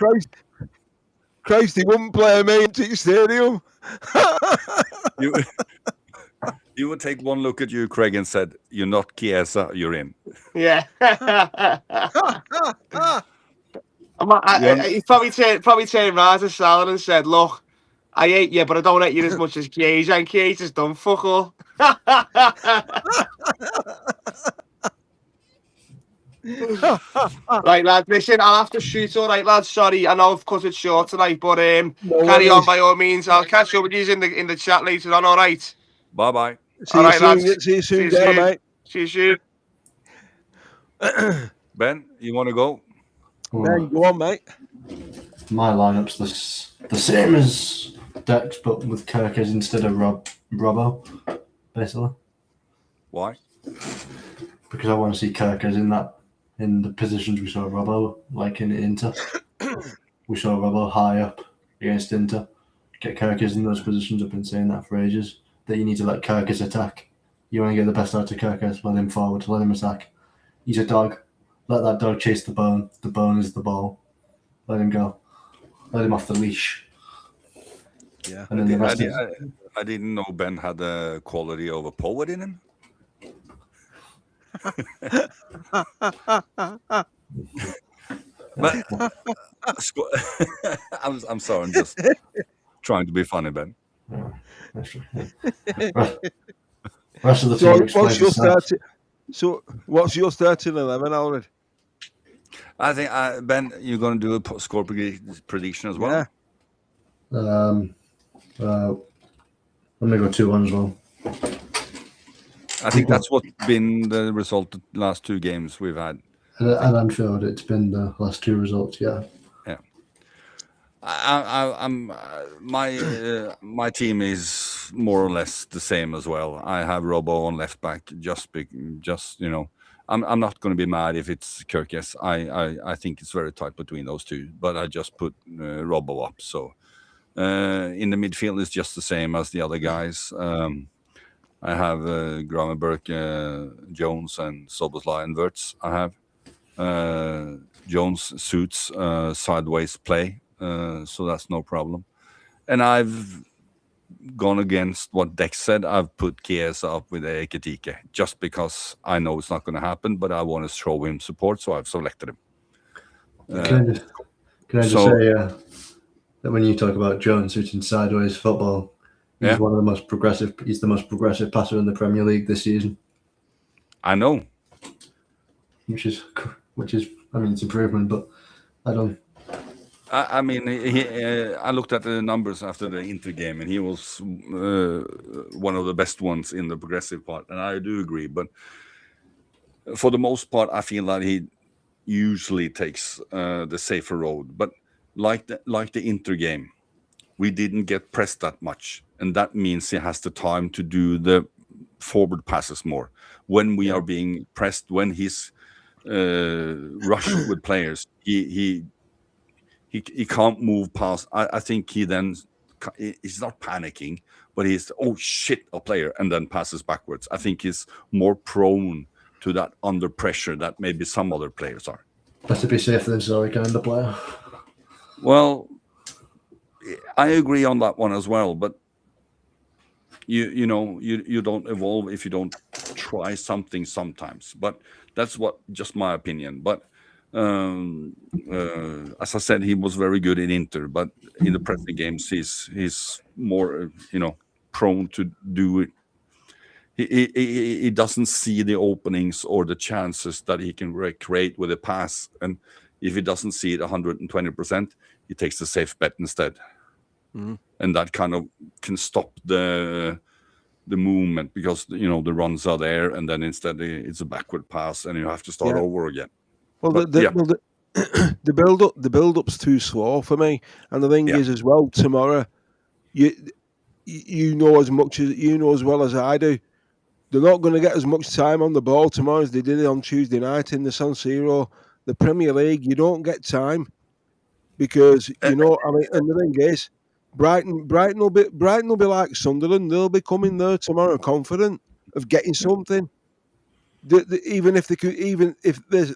Christ, he wouldn't play me into stadium. You would take one look at you, Craig, and said, "You're not Chiesa, you're in." Yeah. He probably turned around to Salah and said, "Look, I hate you, but I don't hate you as much as Chiesa, and Chiesa's done fuck all." Right, lads, listen, I'll have to shoot. All right, lads, sorry, I know I've cut it short tonight, but carry on by all means. I'll catch up with you in the chat later on. All right. Bye bye. See you soon, mate. See you soon. Ben, you want to go? Ben, go on, mate. My lineup's the same as Dex, but with Kirkes instead of Robbo, basically. Why? Because I want to see Kirkes in that in the positions we saw Robbo, like in Inter. We saw Robbo high up against Inter. Get Kirkis in those positions. I've been saying that for ages. That you need to let Kirkis attack. You want to get the best out of Kirkis, let him forward, let him attack. He's a dog. Let that dog chase the bone. The bone is the ball. Let him go. Let him off the leash. Yeah. And then the rest I didn't know Ben had the quality of a poet in him. But I'm sorry, I'm just trying to be funny, Ben. Rest of the team what's your starting? So what's your starting 11, Alred? I think Ben, you're going to do a score prediction as well. Yeah. I'm gonna go 2-1 as well. I think that's what's been the result of the last two games we've had. At Anfield, it's been the last two results. Yeah. Yeah. My team is more or less the same as well. I have Robbo on left back. Just you know, I'm not going to be mad if it's Kirkes. I think it's very tight between those two, but I just put Robbo up. So in the midfield is just the same as the other guys. I have Gravenberg, Jones, and Soboslai and Wirtz. I have Jones suits sideways play, so that's no problem. And I've gone against what Dex said. I've put Chiesa up with Ekitike just because I know it's not going to happen, but I want to show him support, so I've selected him. Can I just say that when you talk about Jones suiting sideways football, he's one of the most progressive. He's the most progressive passer in the Premier League this season. I know, which is, I mean, it's improvement, but I don't. I mean, I looked at the numbers after the Inter game, and he was one of the best ones in the progressive part, and I do agree. But for the most part, I feel that he usually takes the safer road. But like the Inter game, we didn't get pressed that much, and that means he has the time to do the forward passes more. When we are being pressed, when he's rushed with players, he can't move past. I think he's not panicking, but he's a player, and then passes backwards. I think he's more prone to that under pressure that maybe some other players are. Better be safe than sorry kind of player. Well, I agree on that one as well, but you don't evolve if you don't try something sometimes. But that's just my opinion. But as I said, he was very good in Inter, but in the pressing games, he's more prone to do it. He doesn't see the openings or the chances that he can create with a pass, and if he doesn't see it 120%, he takes the safe bet instead. Mm-hmm. And that kind of can stop the movement because the runs are there, and then instead it's a backward pass, and you have to start over again. Well, the build up's too slow for me, and the thing is as well, tomorrow, you know as well as I do, they're not going to get as much time on the ball tomorrow as they did on Tuesday night in the San Siro. The Premier League, you don't get time because and the thing is, Brighton will be like Sunderland. They'll be coming there tomorrow confident of getting something. Even if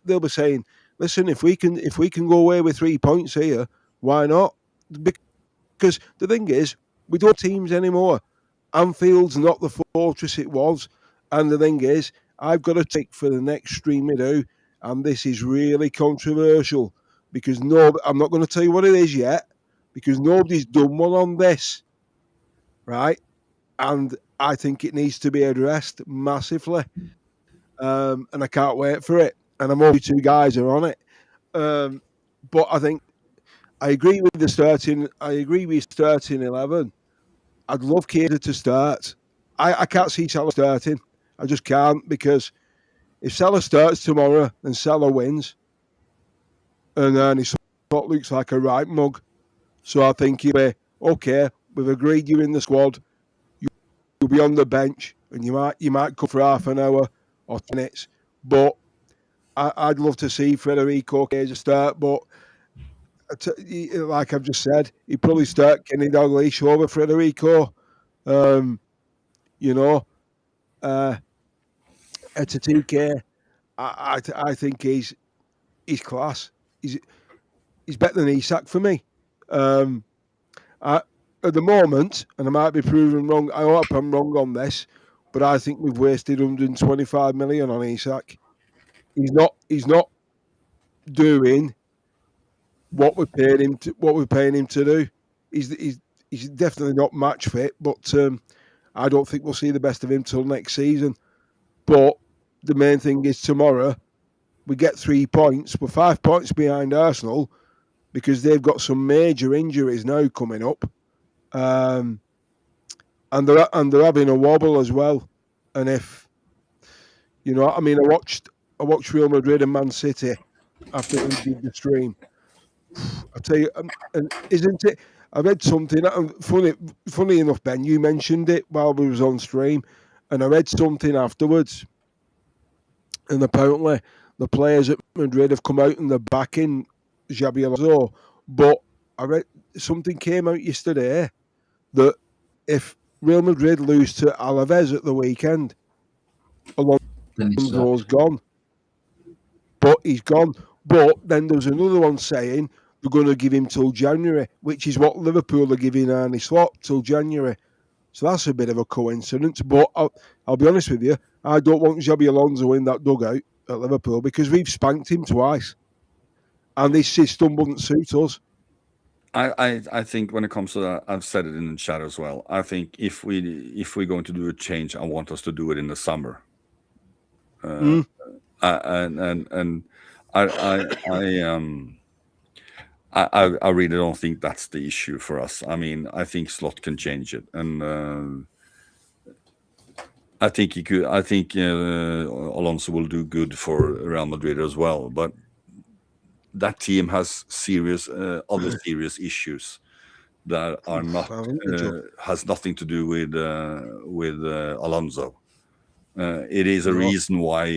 they'll be saying, listen, if we can go away with 3 points here, why not? Because the thing is, we don't have teams anymore. Anfield's not the fortress it was, and the thing is, I've got to take for the next stream we do, and this is really controversial because I'm not going to tell you what it is yet because nobody's done one on this, right? And I think it needs to be addressed massively. And I can't wait for it. And I'm only 2 guys are on it. But I think I agree with starting 11. I'd love Chiesa to start. I can't see Salah starting. I just can't, because if Salah starts tomorrow and Salah wins, and then he sort of looks like a right mug. So I think he'll be, okay, we've agreed you're in the squad. You'll be on the bench, and you might come for half an hour or 10 minutes, but I'd love to see Federico Chiesa start, but like I've just said, he'd probably start Kenny Dalglish over Federico. You know, Etatike, I think he's class. He's better than Isak for me. At the moment, and I might be proven wrong. I hope I'm wrong on this, but I think we've wasted 125 million on Isak. He's not doing what we're paying him to do. He's definitely not match fit, but I don't think we'll see the best of him till next season. But the main thing is tomorrow we get 3 points. We're 5 points behind Arsenal because they've got some major injuries now coming up, and they're having a wobble as well. And if I watched Real Madrid and Man City after we did the stream. I tell you, and isn't it? I read something. Funny enough, Ben, you mentioned it while we was on stream, and I read something afterwards. And apparently, the players at Madrid have come out and they're backing Xabi Alonso. But I read something came out yesterday that if Real Madrid lose to Alaves at the weekend, Alonso's gone. But he's gone. But then there's another one saying they're going to give him till January, which is what Liverpool are giving Arne Slot till January. So that's a bit of a coincidence. But I'll be honest with you, I don't want Xabi Alonso in that dugout at Liverpool because we've spanked him twice. And this system wouldn't suit us. I think when it comes to that, I've said it in the chat as well. I think if we're going to do a change, I want us to do it in the summer. And I really don't think that's the issue for us. I mean, I think Slot can change it, and I think he could. I think Alonso will do good for Real Madrid as well. But that team has serious other serious issues that are not has nothing to do with Alonso. It is a reason why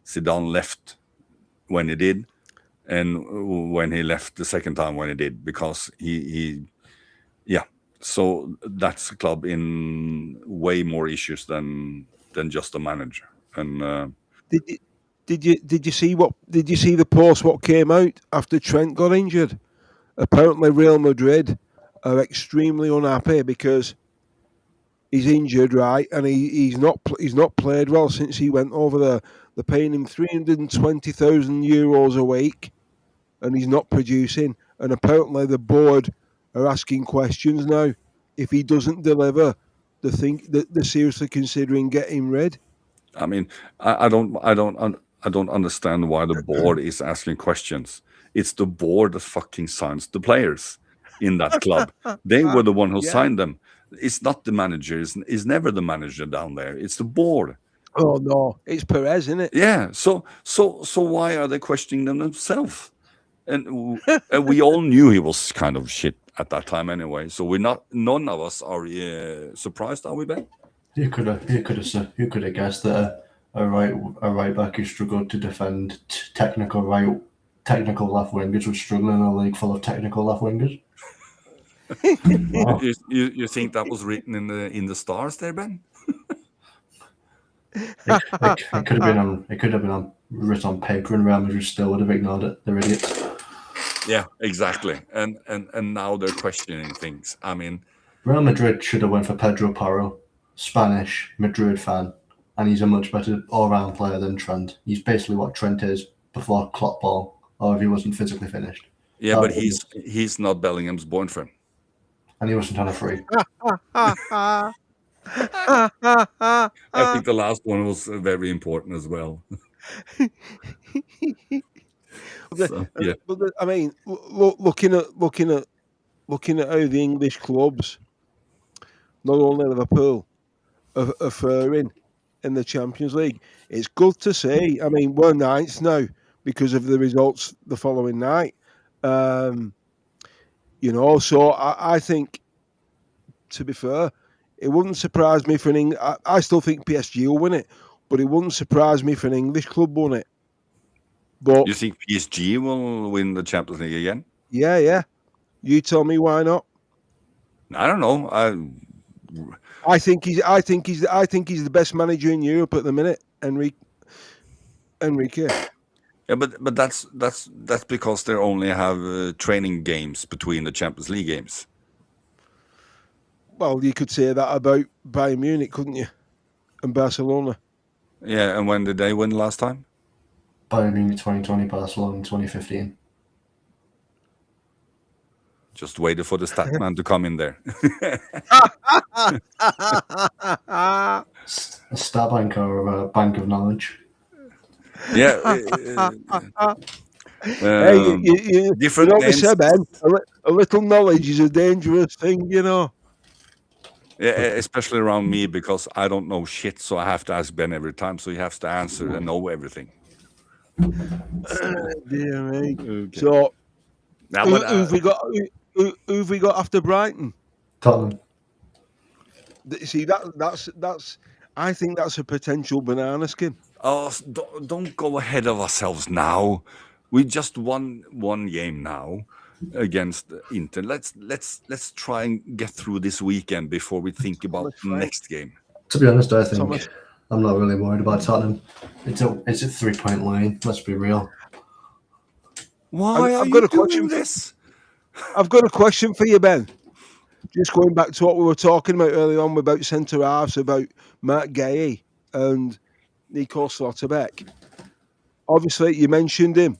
Zidane left when he did, and when he left the second time when he did, because he so that's a club in way more issues than just a manager. And did you see the post what came out after Trent got injured? Apparently Real Madrid are extremely unhappy because he's injured, right? And he's not played well since he went over there. They're paying him €320,000 a week, and he's not producing. And apparently the board are asking questions now. If he doesn't deliver, they're seriously considering getting rid. I mean, I don't understand why the board is asking questions. It's the board that fucking signs the players in that club. They were the one who signed them. It's not the manager. It's never the manager down there. It's the board. Oh no, it's Perez, isn't it? Yeah. So why are they questioning them themselves? And we all knew he was kind of shit at that time anyway. So none of us are surprised, are we, Ben? You could have guessed that a right back who struggled to defend technical left wingers would struggle in a league full of technical left wingers. Wow. You think that was written in the stars there, Ben? It could have been written on paper, and Real Madrid still would have ignored it. They're idiots. Yeah, exactly. And now they're questioning things. I mean, Real Madrid should have went for Pedro Porro, Spanish Madrid fan, and he's a much better all-round player than Trent. He's basically what Trent is before Klopp ball, or if he wasn't physically finished. Yeah, but he's not Bellingham's boyfriend, and he wasn't on a free. I think the last one was very important as well. So, yeah. I mean, looking at how the English clubs, not only Liverpool, are faring in the Champions League, it's good to see. I mean, we're ninth now because of the results the following night. So I think, to be fair, it wouldn't surprise me for an England. I still think PSG will win it, but it wouldn't surprise me if an English club won it. But You think PSG will win the Champions League again? yeah. You tell me why not? I don't know. I think he's the best manager in Europe at the minute, Enrique. Yeah, but that's because they only have training games between the Champions League games. Well, you could say that about Bayern Munich, couldn't you? And Barcelona. Yeah, and when did they win last time? Bayern Munich 2020, Barcelona 2015. Just waited for the stat man to come in there. A stat bank or a bank of knowledge. Yeah. Hey, you different know what they names. say, Ben? A little knowledge is a dangerous thing, you know. Yeah, especially around me, because I don't know shit, so I have to ask Ben every time. So he has to answer and know everything. Dear me. Okay. So, Now, who've we got after Brighton? Tottenham. See, that's. I think that's a potential banana skin. Oh, don't go ahead of ourselves now. We just won one game now against Inter. Let's try and get through this weekend before we think about next game. To be honest, I think Thomas. I'm not really worried about Tottenham. It's a 3-point line. Let's be real. Why I've got a question. this? I've got a question for you, Ben. Just going back to what we were talking about earlier on about centre halves, about Mark Gay and Nico Slotterbeck. Obviously, you mentioned him.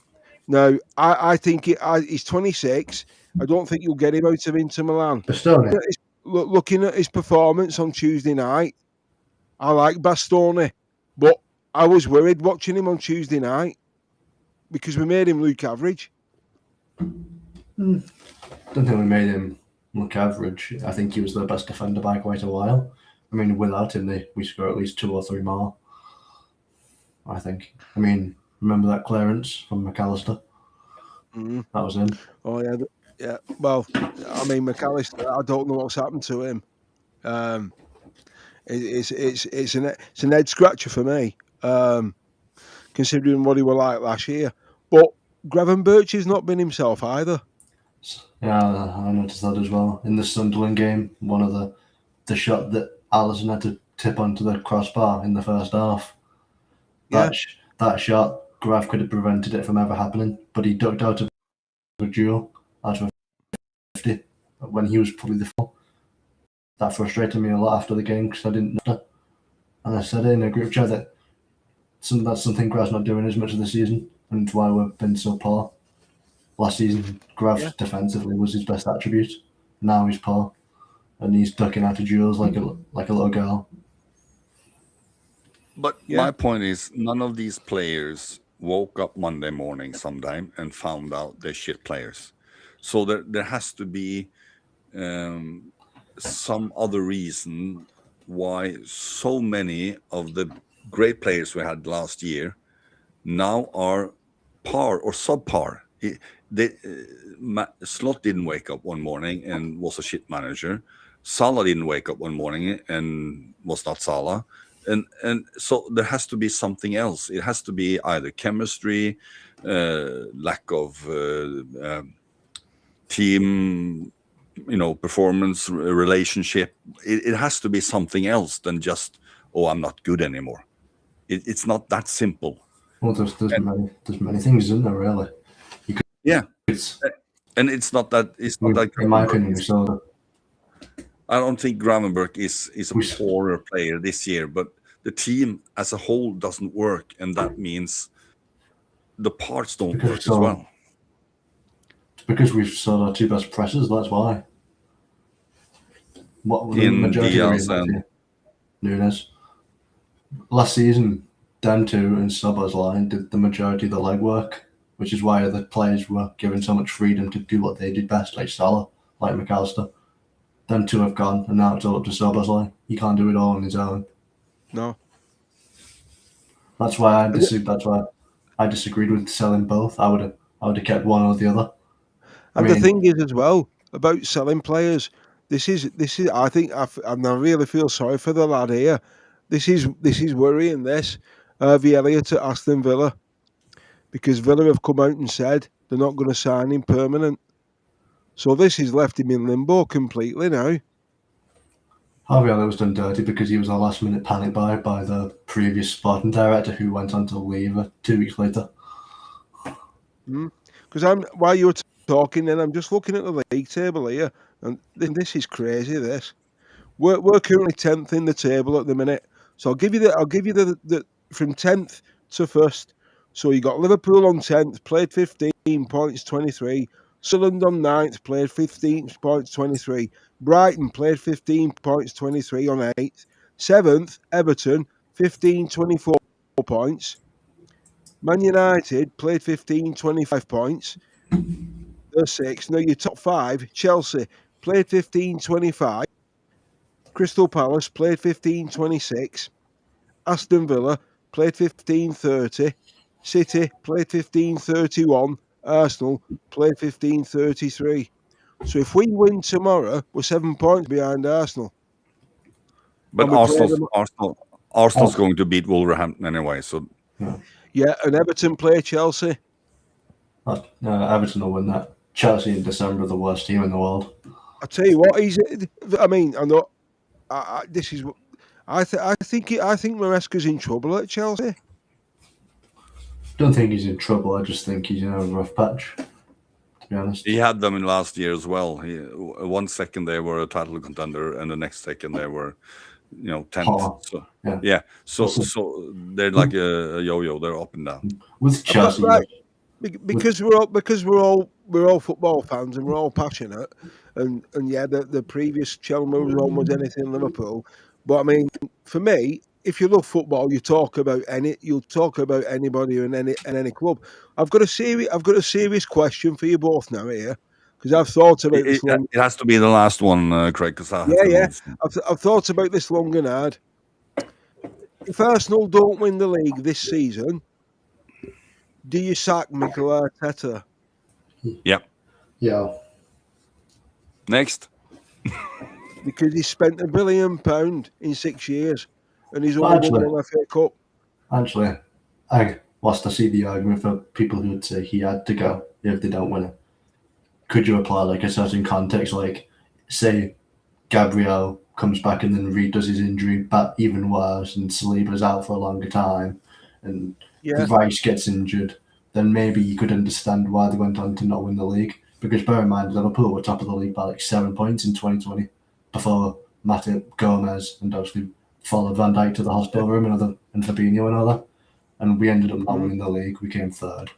Now, I think he's 26. I don't think you'll get him out of Inter Milan. Bastoni. Looking at his performance on Tuesday night, I like Bastoni, but I was worried watching him on Tuesday night because we made him look average. Don't think we made him look average. I think he was the best defender by quite a while. I mean, without him, we score at least 2 or 3 more. I think. I mean, remember that clearance from McAllister? That was him. Oh yeah. Well, I mean, McAllister. I don't know what's happened to him. It's an head scratcher for me, considering what he was like last year. But Gravenberch has not been himself either. Yeah, I noticed that as well. In the Sunderland game, one of the shot that Alisson had to tip onto the crossbar in the first half. That shot, Grav could have prevented it from ever happening, but he ducked out of a duel out of a 50 when he was probably the foul. That frustrated me a lot after the game because I didn't know. And I said in a group chat that that's something Grav's not doing as much of the season, and it's why we've been so poor. Last season, Grav defensively was his best attribute. Now he's poor, and he's ducking out of duels like a little girl. But my point is, none of these players woke up Monday morning sometime and found out they're shit players. So there has to be some other reason why so many of the great players we had last year now are par or subpar. Slot didn't wake up one morning and was a shit manager. Salah didn't wake up one morning and was not Salah. And so there has to be something else. It has to be either chemistry, lack of team, performance, relationship. It has to be something else than just, I'm not good anymore. It's not that simple. Well, there's many things, isn't there? Really. And it's not that. It's not like. In my opinion, so. I don't think Gravenberch is a poorer player this year, but the team as a whole doesn't work, and that means the parts don't work as well. It's because we've sold our 2 best pressers, that's why. What the In majority Diaz of and Nunes. Last season, them 2 and Szoboszlai did the majority of the legwork, which is why the players were given so much freedom to do what they did best, like Salah, like McAllister. Them 2 have gone, and now it's all up to Szoboszlai. He can't do it all on his own. No. That's why I disagreed with selling both. I would have kept one or the other. And the thing is as well about selling players. This is. I think I really feel sorry for the lad here. this is worrying. This Harvey Elliott at Aston Villa, because Villa have come out and said they're not going to sign him permanent. So this has left him in limbo completely now. Harvey Elliott was done dirty because he was a last-minute panic buy by the previous sporting director, who went on to leave 2 weeks later. Because while you were talking, then I'm just looking at the league table here, and this is crazy. This we're currently 10th in the table at the minute. So I'll give you the from 10th to 1st. So you got Liverpool on 10th, played 15 points, 23. Sunderland on 9th, played 15 points, 23. Brighton played 15 points, 23 on 8th. 7th, Everton, 15, 24 points. Man United played 15, 25 points. They're 6th. Now your top 5, Chelsea played 15, 25. Crystal Palace played 15, 26. Aston Villa played 15, 30. City played 15, 31. Arsenal played 15, 33. So if we win tomorrow, we're 7 points behind Arsenal. But Arsenal's going to beat Wolverhampton anyway. So yeah, and Everton play Chelsea. Everton will win that. Chelsea in December are the worst team in the world. I tell you what, I mean, I'm not. This is. I think Maresca's in trouble at Chelsea. Don't think he's in trouble. I just think he's in a rough patch, to be honest. He had them in last year as well. 1 second they were a title contender, and the next second they were, 10th. So, yeah. So they're like a yo-yo. They're up and down. With Chelsea, because we're all football fans and we're all passionate, and yeah, the previous Cheltenham was almost anything Liverpool. But I mean, for me, if you love football, you'll talk about anybody in any club. I've got a serious question for you both now here, because I've thought about this long. It has to be the last one, Craig. I've thought about this long and hard. If Arsenal don't win the league this season, do you sack Mikel Arteta? Yeah. Yeah. Next. Because he spent £1 billion in 6 years, and he's only won one FA Cup. Actually, whilst I see the argument for people who would say he had to go if they don't win it, could you apply like a certain context, like say Gabriel comes back and then redoes his injury back even worse, and Saliba's out for a longer time, and Rice gets injured, then maybe you could understand why they went on to not win the league. Because bear in mind, Liverpool were top of the league by like 7 points in 2020 before Matip, Gomez, and obviously followed Van Dijk to the hospital room and Fabinho and all that. And we ended up not winning the league. We came third.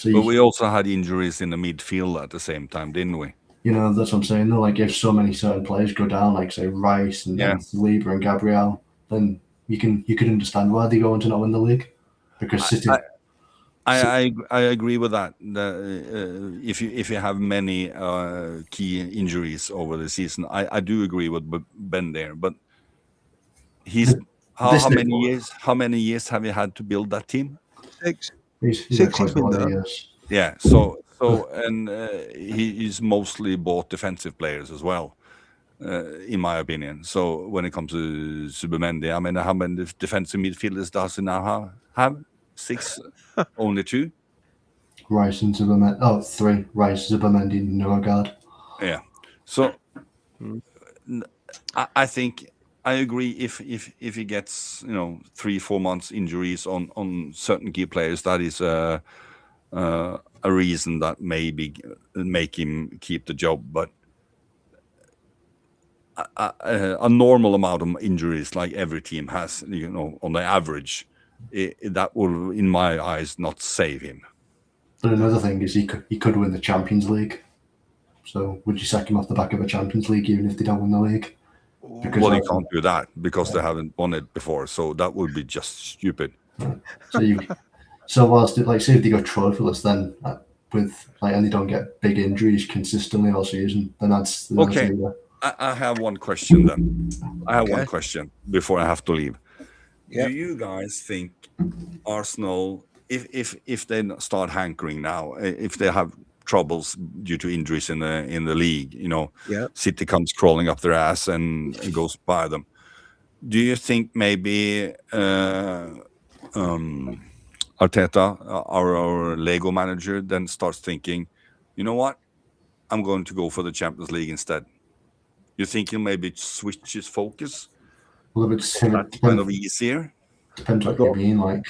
But we also had injuries in the midfield at the same time, didn't we? That's what I'm saying. Though, like if so many certain players go down, like say Rice and Saliba and Gabriel, then you could understand why they go on to not win the league. Because City. I agree with that. If you have many key injuries over the season, I do agree with Ben there. But how many years have you had to build that team? 6. He's been there. Years. Yeah. So and he's mostly bought defensive players as well, in my opinion. So when it comes to Zubimendi, I mean, how many defensive midfielders does he now have? 6, only 2. Rice and Zubimendi. 3. Rice, Zubimendi, and Norgard. Yeah. So I think I agree. If he gets 3-4 months injuries on certain key players, that is a reason that maybe make him keep the job. But a normal amount of injuries, like every team has, on the average. That will, in my eyes, not save him. But another thing is he could win the Champions League. So would you sack him off the back of a Champions League even if they don't win the league? Because he can't do that because they haven't won it before. So that would be just stupid. So whilst say if they go trophyless, then and they don't get big injuries consistently all season, then that's okay. I have one question then. I have one question before I have to leave. Yep. Do you guys think Arsenal, if they start hankering now, if they have troubles due to injuries in the league, City comes crawling up their ass and goes by them, Do you think maybe Arteta, our Lego manager, then starts thinking, you know what, I'm going to go for the Champions League instead? You think he'll maybe switch his focus? Well, if it's That's kind of easier. Depends what you mean. Like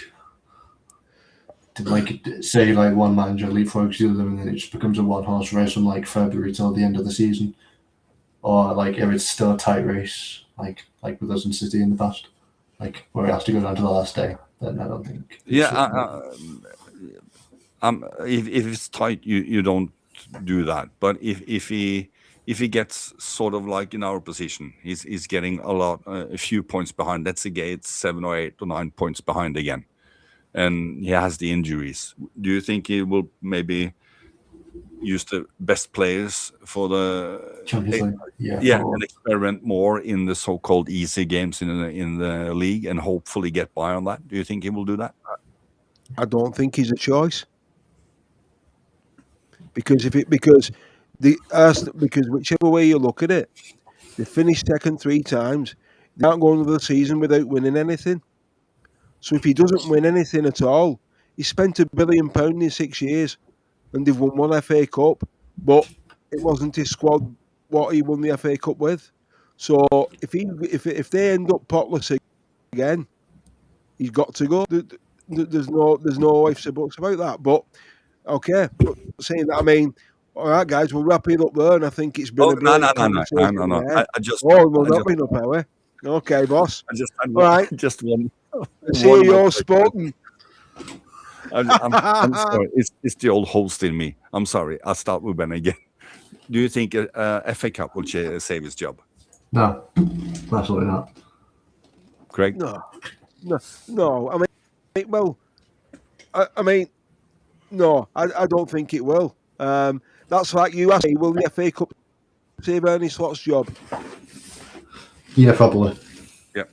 say like one manager leapfrogs the other, and then it just becomes a one-horse race from like February till the end of the season, or like if it's still a tight race, like with us in City in the past, like where it has to go down to the last day. Then I don't think. Yeah, if it's tight, you don't do that. But if he gets sort of like in our position, he's getting a few points behind. Let's say it's 7 or 8 or 9 points behind again, and he has the injuries. Do you think he will maybe use the best players for the Champions League? And experiment more in the so-called easy games in the league, and hopefully get by on that? Do you think he will do that? I don't think he's a choice, because whichever way you look at it, they finished second 3 times. They can't go into the season without winning anything. So if he doesn't win anything at all, he spent £1 billion in 6 years, and they've won 1 FA Cup, but it wasn't his squad what he won the FA Cup with. So if they end up potless again, he's got to go. There's no ifs or buts about that. But okay, but saying that, I mean, all right, guys, we'll wrap it up there, and I think it's been a brilliant conversation. No. I just we're wrapping up, are we? Okay, boss. All right. Just one. See you're spoken. I'm sorry. It's the old host in me. I'm sorry. I'll start with Ben again. Do you think FA Cup will save his job? No, absolutely not. Craig? No. I mean, well, I mean, no. I don't think it will. That's like you asked me, will the FA Cup save Ernie Slott's job? Yeah, probably. Yeah.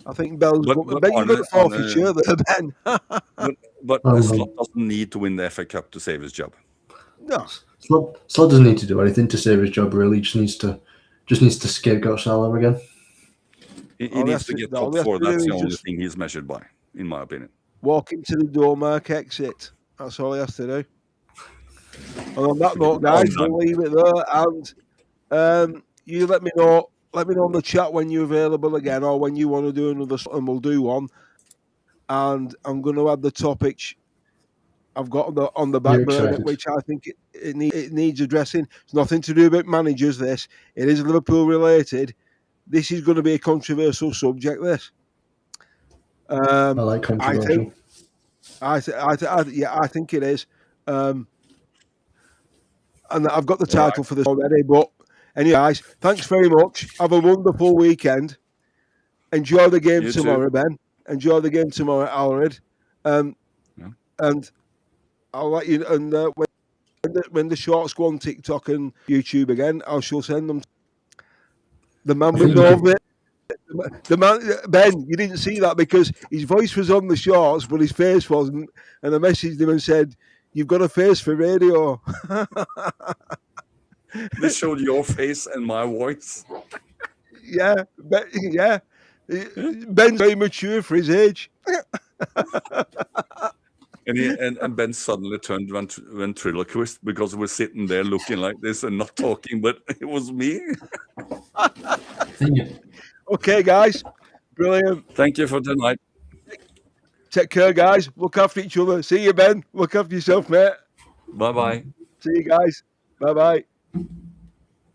I think Bell's Ben, you've got a forfeiture there, Ben. but Slot doesn't need to win the FA Cup to save his job. No. Slot doesn't need to do anything to save his job, really. Just needs to scapegoat Salah again. He needs to get top 4. That's the only thing he's measured by, in my opinion. Walk into the door, mark exit. That's all he has to do. And on that note, guys, we'll leave it there. And you let me know in the chat when you're available again, or when you want to do another, and we'll do one. And I'm going to add the topic I've got on the back burner, which I think it needs addressing. It's nothing to do about managers. This, it is Liverpool related. This is going to be a controversial subject. This. I like controversial. I think it is. And I've got the title for this already. But anyway, guys, thanks very much. Have a wonderful weekend. Enjoy the game tomorrow, Ben. Enjoy the game tomorrow, Alred. And I'll let you. And when the shorts go on TikTok and YouTube again, I shall send them. The man with no bit. The man, Ben, you didn't see that because his voice was on the shorts, but his face wasn't. And I messaged him and said, "You've got a face for radio." They showed your face and my voice. Yeah. Ben's very mature for his age. And Ben suddenly turned ventriloquist because we're sitting there looking like this and not talking, but it was me. Okay, guys. Brilliant. Thank you for tonight. Take care, guys. Look after each other. See you, Ben. Look after yourself, mate. Bye-bye. See you guys. Bye-bye.